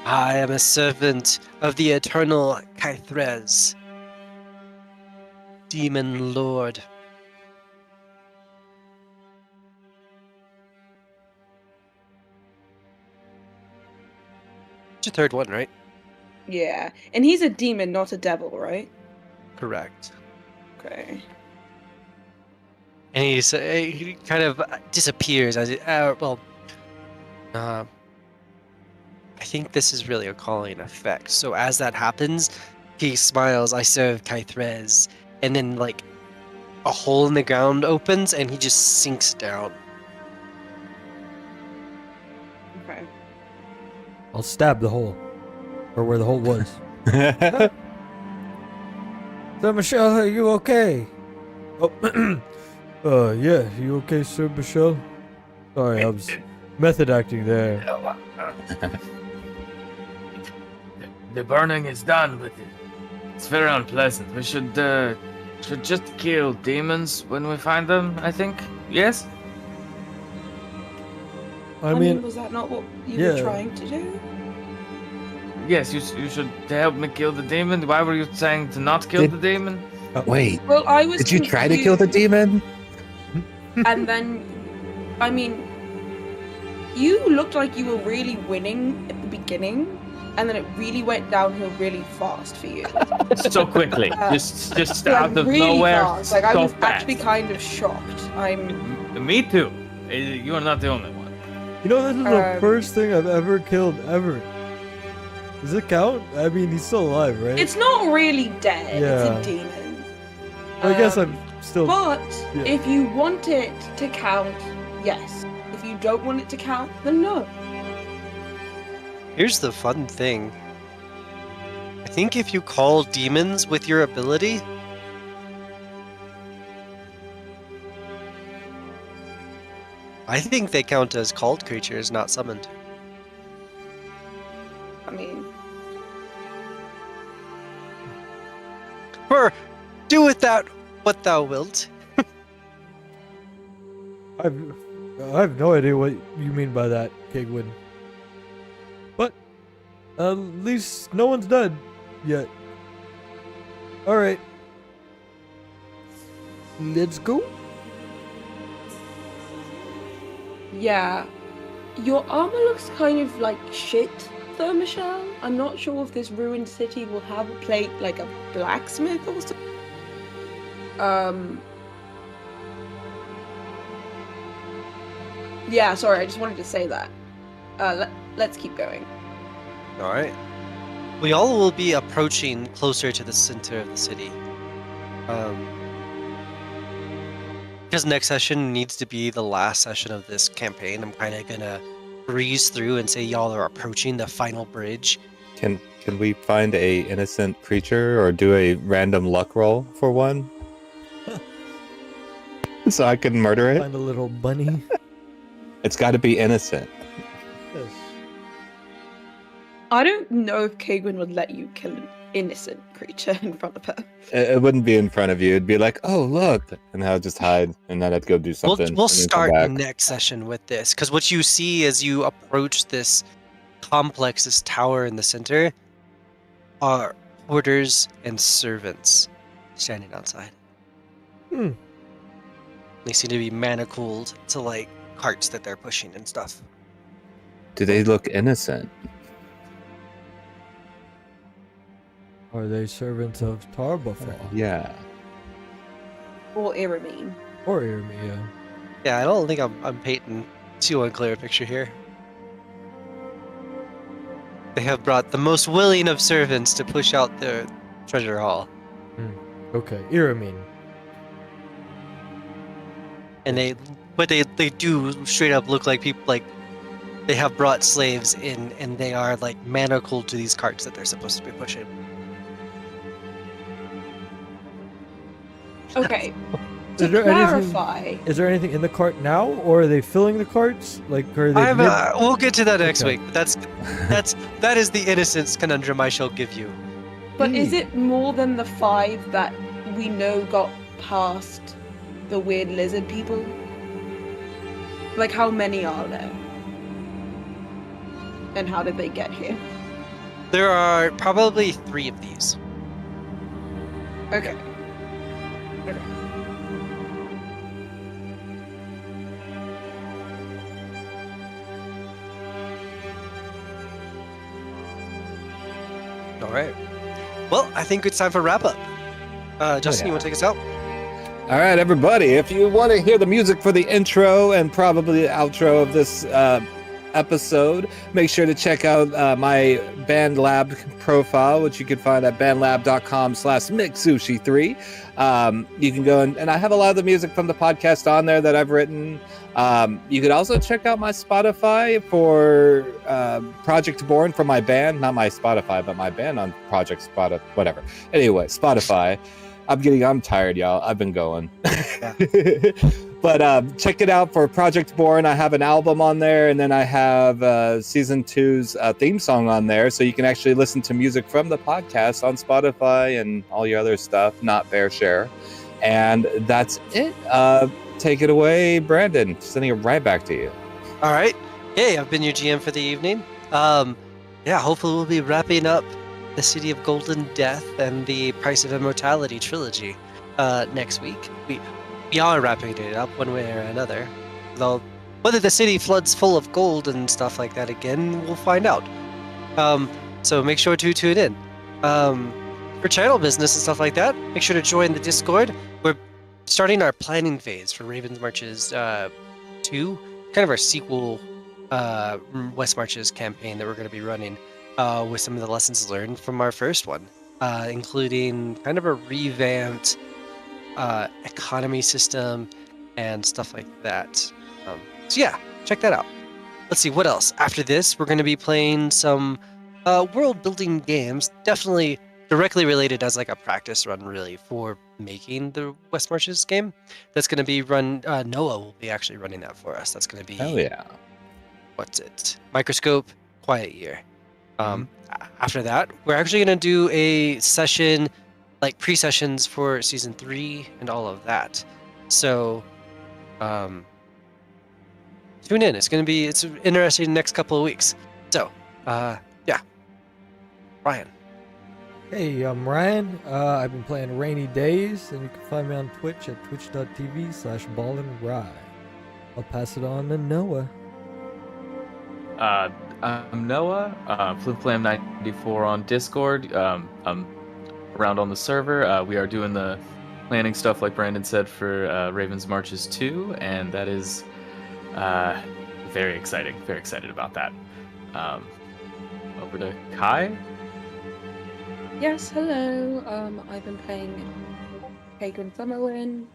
I am a servant of the eternal Cypher, demon lord. It's your third one, right? Yeah, and he's a demon, not a devil, right? Correct. Okay. And he kind of disappears as I think this is really a calling effect. So as that happens, he smiles, I serve Cypher, and then like a hole in the ground opens and he just sinks down. Okay. I'll stab the hole, or where the hole was. So Michelle, are you okay? Oh, yeah, you okay, Sir Michelle? Sorry, I was method acting there. The burning is done, but it's very unpleasant. We should just kill demons when we find them, I think. Yes? I mean, was that not what you yeah. were trying to do? Yes, you should help me kill the demon. Why were you saying to not kill Did- the demon? Wait, Well, I was. did you try to kill the confused, demon? And then, I mean, you looked like you were really winning at the beginning, and then it really went downhill really fast for you. So quickly. just Like, out of really nowhere. fast. Like I so was fast. actually kind of shocked. Me too. You are not the only one. you know, this is the Um, first thing I've ever killed ever. Does it count? I mean, he's still alive, right? It's not really dead. Yeah. It's a demon. I guess Um, I'm still. But Yeah. if you want it to count, yes. If you don't want it to count, then no. Here's the fun thing. I think if you call demons with your ability, I think they count as called creatures, not summoned. I mean, Or do with that what thou wilt. I have no idea what you mean by that, Kigwin. But at least no one's dead yet. All right. Let's go. Yeah. Your armor looks kind of like shit, though, Michelle. I'm not sure if this ruined city will have a plate like a blacksmith or something. Yeah, sorry, I just wanted to say that. Let's keep going. All right. We all will be approaching closer to the center of the city. Because next session needs to be the last session of this campaign, I'm kind of gonna breeze through and say y'all are approaching the final bridge. Can we find a innocent creature or do a random luck roll for one? So I can murder it? Find a little bunny. It's got to be innocent. Yes. I don't know if Kagwin would let you kill an innocent creature in front of her. It wouldn't be in front of you. It'd be like, oh, look. And I'll just hide. And then I'd go do something. We'll and then come start back. next session with this, because what you see as you approach this complex, this tower in the center, are porters and servants standing outside. Hmm. They seem to be manacled to like carts that they're pushing and stuff. Do they look innocent? Are they servants of Tarbafal? Yeah. Or Iramine. Or Irmia? Yeah, I don't think I'm painting too unclear a picture here. They have brought the most willing of servants to push out their treasure hall. Okay, Iramine. And they do straight up look like people, like they have brought slaves in and they are like manacled to these carts that they're supposed to be pushing. Okay. Is To there anything- clarify, Is there anything in the cart now, or are they filling the carts? Like, are they? We'll get to that next Okay. week. That is the innocence conundrum I shall give you. but is it more than the 5 that we know got past the weird lizard people? Like, how many are there? And how did they get here? There are probably 3 of these. Okay. All right. Well, I think it's time for wrap up. Justin, yeah. you want to take us out? All right, everybody. If you want to hear the music for the intro and probably the outro of this episode, make sure to check out my BandLab profile, which you can find at bandlab.com/mixsushi3. You can go and I have a lot of the music from the podcast on there that I've written. You could also check out my Spotify for Project Born for my band, not my Spotify, but my band on Project Spotify, whatever. Anyway, Spotify. I'm tired, y'all. I've been going. But check it out for Project Born. I have an album on there, and then I have season 2's theme song on there, so you can actually listen to music from the podcast on Spotify and all your other stuff, not fair share. And that's it. Take it away, Brandon. Sending it right back to you. All right. Hey, I've been your GM for the evening. Hopefully we'll be wrapping up the City of Golden Death and the Price of Immortality trilogy next week. We are wrapping it up one way or another. Though whether the city floods full of gold and stuff like that again, we'll find out. So make sure to tune in. For channel business and stuff like that, make sure to join the Discord. We're starting our planning phase for Raven's Marches 2, kind of our sequel West Marches campaign that we're going to be running with some of the lessons learned from our first one, including kind of a revamped economy system and stuff like that. So yeah, check that out. Let's see, what else? After this, we're going to be playing some world-building games, definitely directly related as like a practice run, really, for making the West Marches game. That's going to be run, Noah will be actually running that for us. That's going to be, Hell yeah. what's it? Microscope, Quiet Year. After that, we're actually going to do a session, like pre-sessions for season 3 and all of that. So, tune in. It's an interesting next couple of weeks. So, yeah. Ryan. Hey, I'm Ryan. I've been playing Rainy Days, and you can find me on Twitch at twitch.tv/ballandrye. I'll pass it on to Noah. I'm Noah, FlipFlam94 on Discord. I'm around on the server. We are doing the planning stuff, like Brandon said, for Raven's Marches 2, and that is very exciting. Very excited about that. Over to Kai. Yes, hello. I've been playing Pagan Summerlin.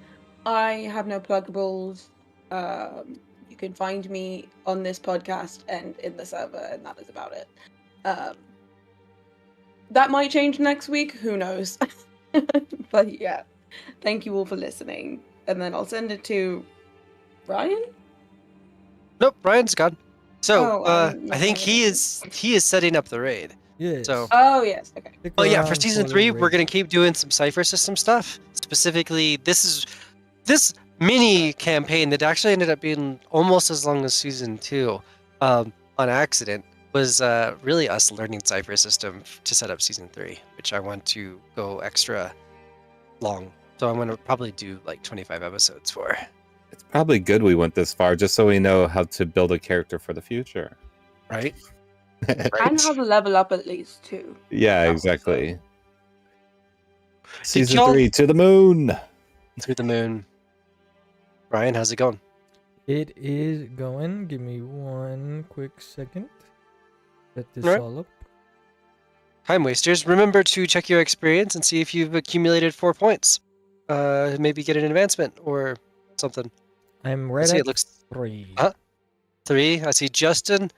I have no pluggables. You can find me on this podcast and in the server, and that is about it. That might change next week. Who knows? But yeah, thank you all for listening. And then I'll send it to Ryan. Nope, Ryan's gone. So, Oh, I think he is setting up the raid. Yes. So- Oh yes. Okay. Stick Well, yeah, for around season the 3, we're raid. gonna keep doing some Cypher system stuff. Specifically, this mini campaign that actually ended up being almost as long as season 2, on accident, was really us learning Cypher system to set up season 3, which I want to go extra long. So I'm gonna probably do like 25 episodes for. It's probably good we went this far, just so we know how to build a character for the future. Right? And have a level up at least too. Yeah, Oh, exactly. Did Season y'all- 3 to the moon. To the moon. Ryan, how's it going? It is going. Give me one quick second. Set this Alright. all up. Time wasters, remember to check your experience and see if you've accumulated 4 points. Maybe get an advancement or something. I'm I right see at it looks 3. 3. I see Justin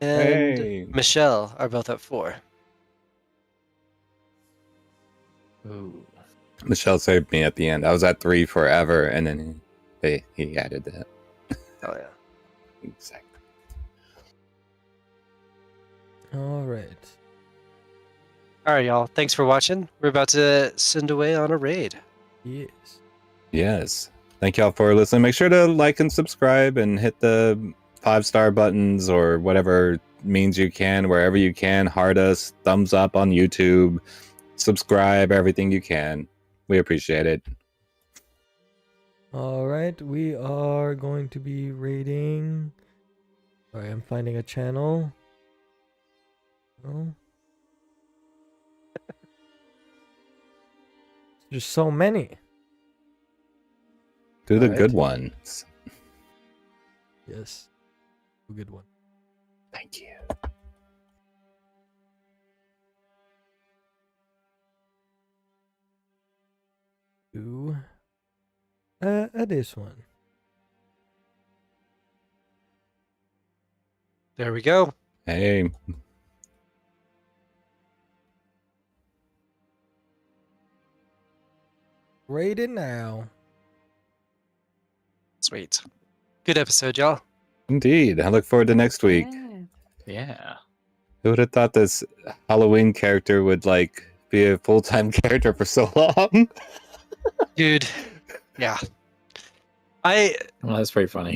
and Hey. Michelle are both at 4. Ooh. Michelle saved me at the end. I was at 3 forever, and then he added that. Oh yeah. Exactly. All right. All right, y'all. Thanks for watching. We're about to send away on a raid. Yes. Yes. Thank y'all for listening. Make sure to like and subscribe and hit the 5-star buttons or whatever means you can, wherever you can. Heart us, thumbs up on YouTube, subscribe, everything you can. We appreciate it. All right. We are going to be raiding. Sorry, I'm finding a channel. Oh. There's so many. Do the Alright. good ones. Yes. A good one. Thank you. Do this one. There we go. Hey, Raid it now. Sweet. Good episode, y'all. indeed. I look forward to next week. Yeah. Who would have thought this Halloween character would like be a full-time character for so long? Dude. Yeah. Well, that's pretty funny.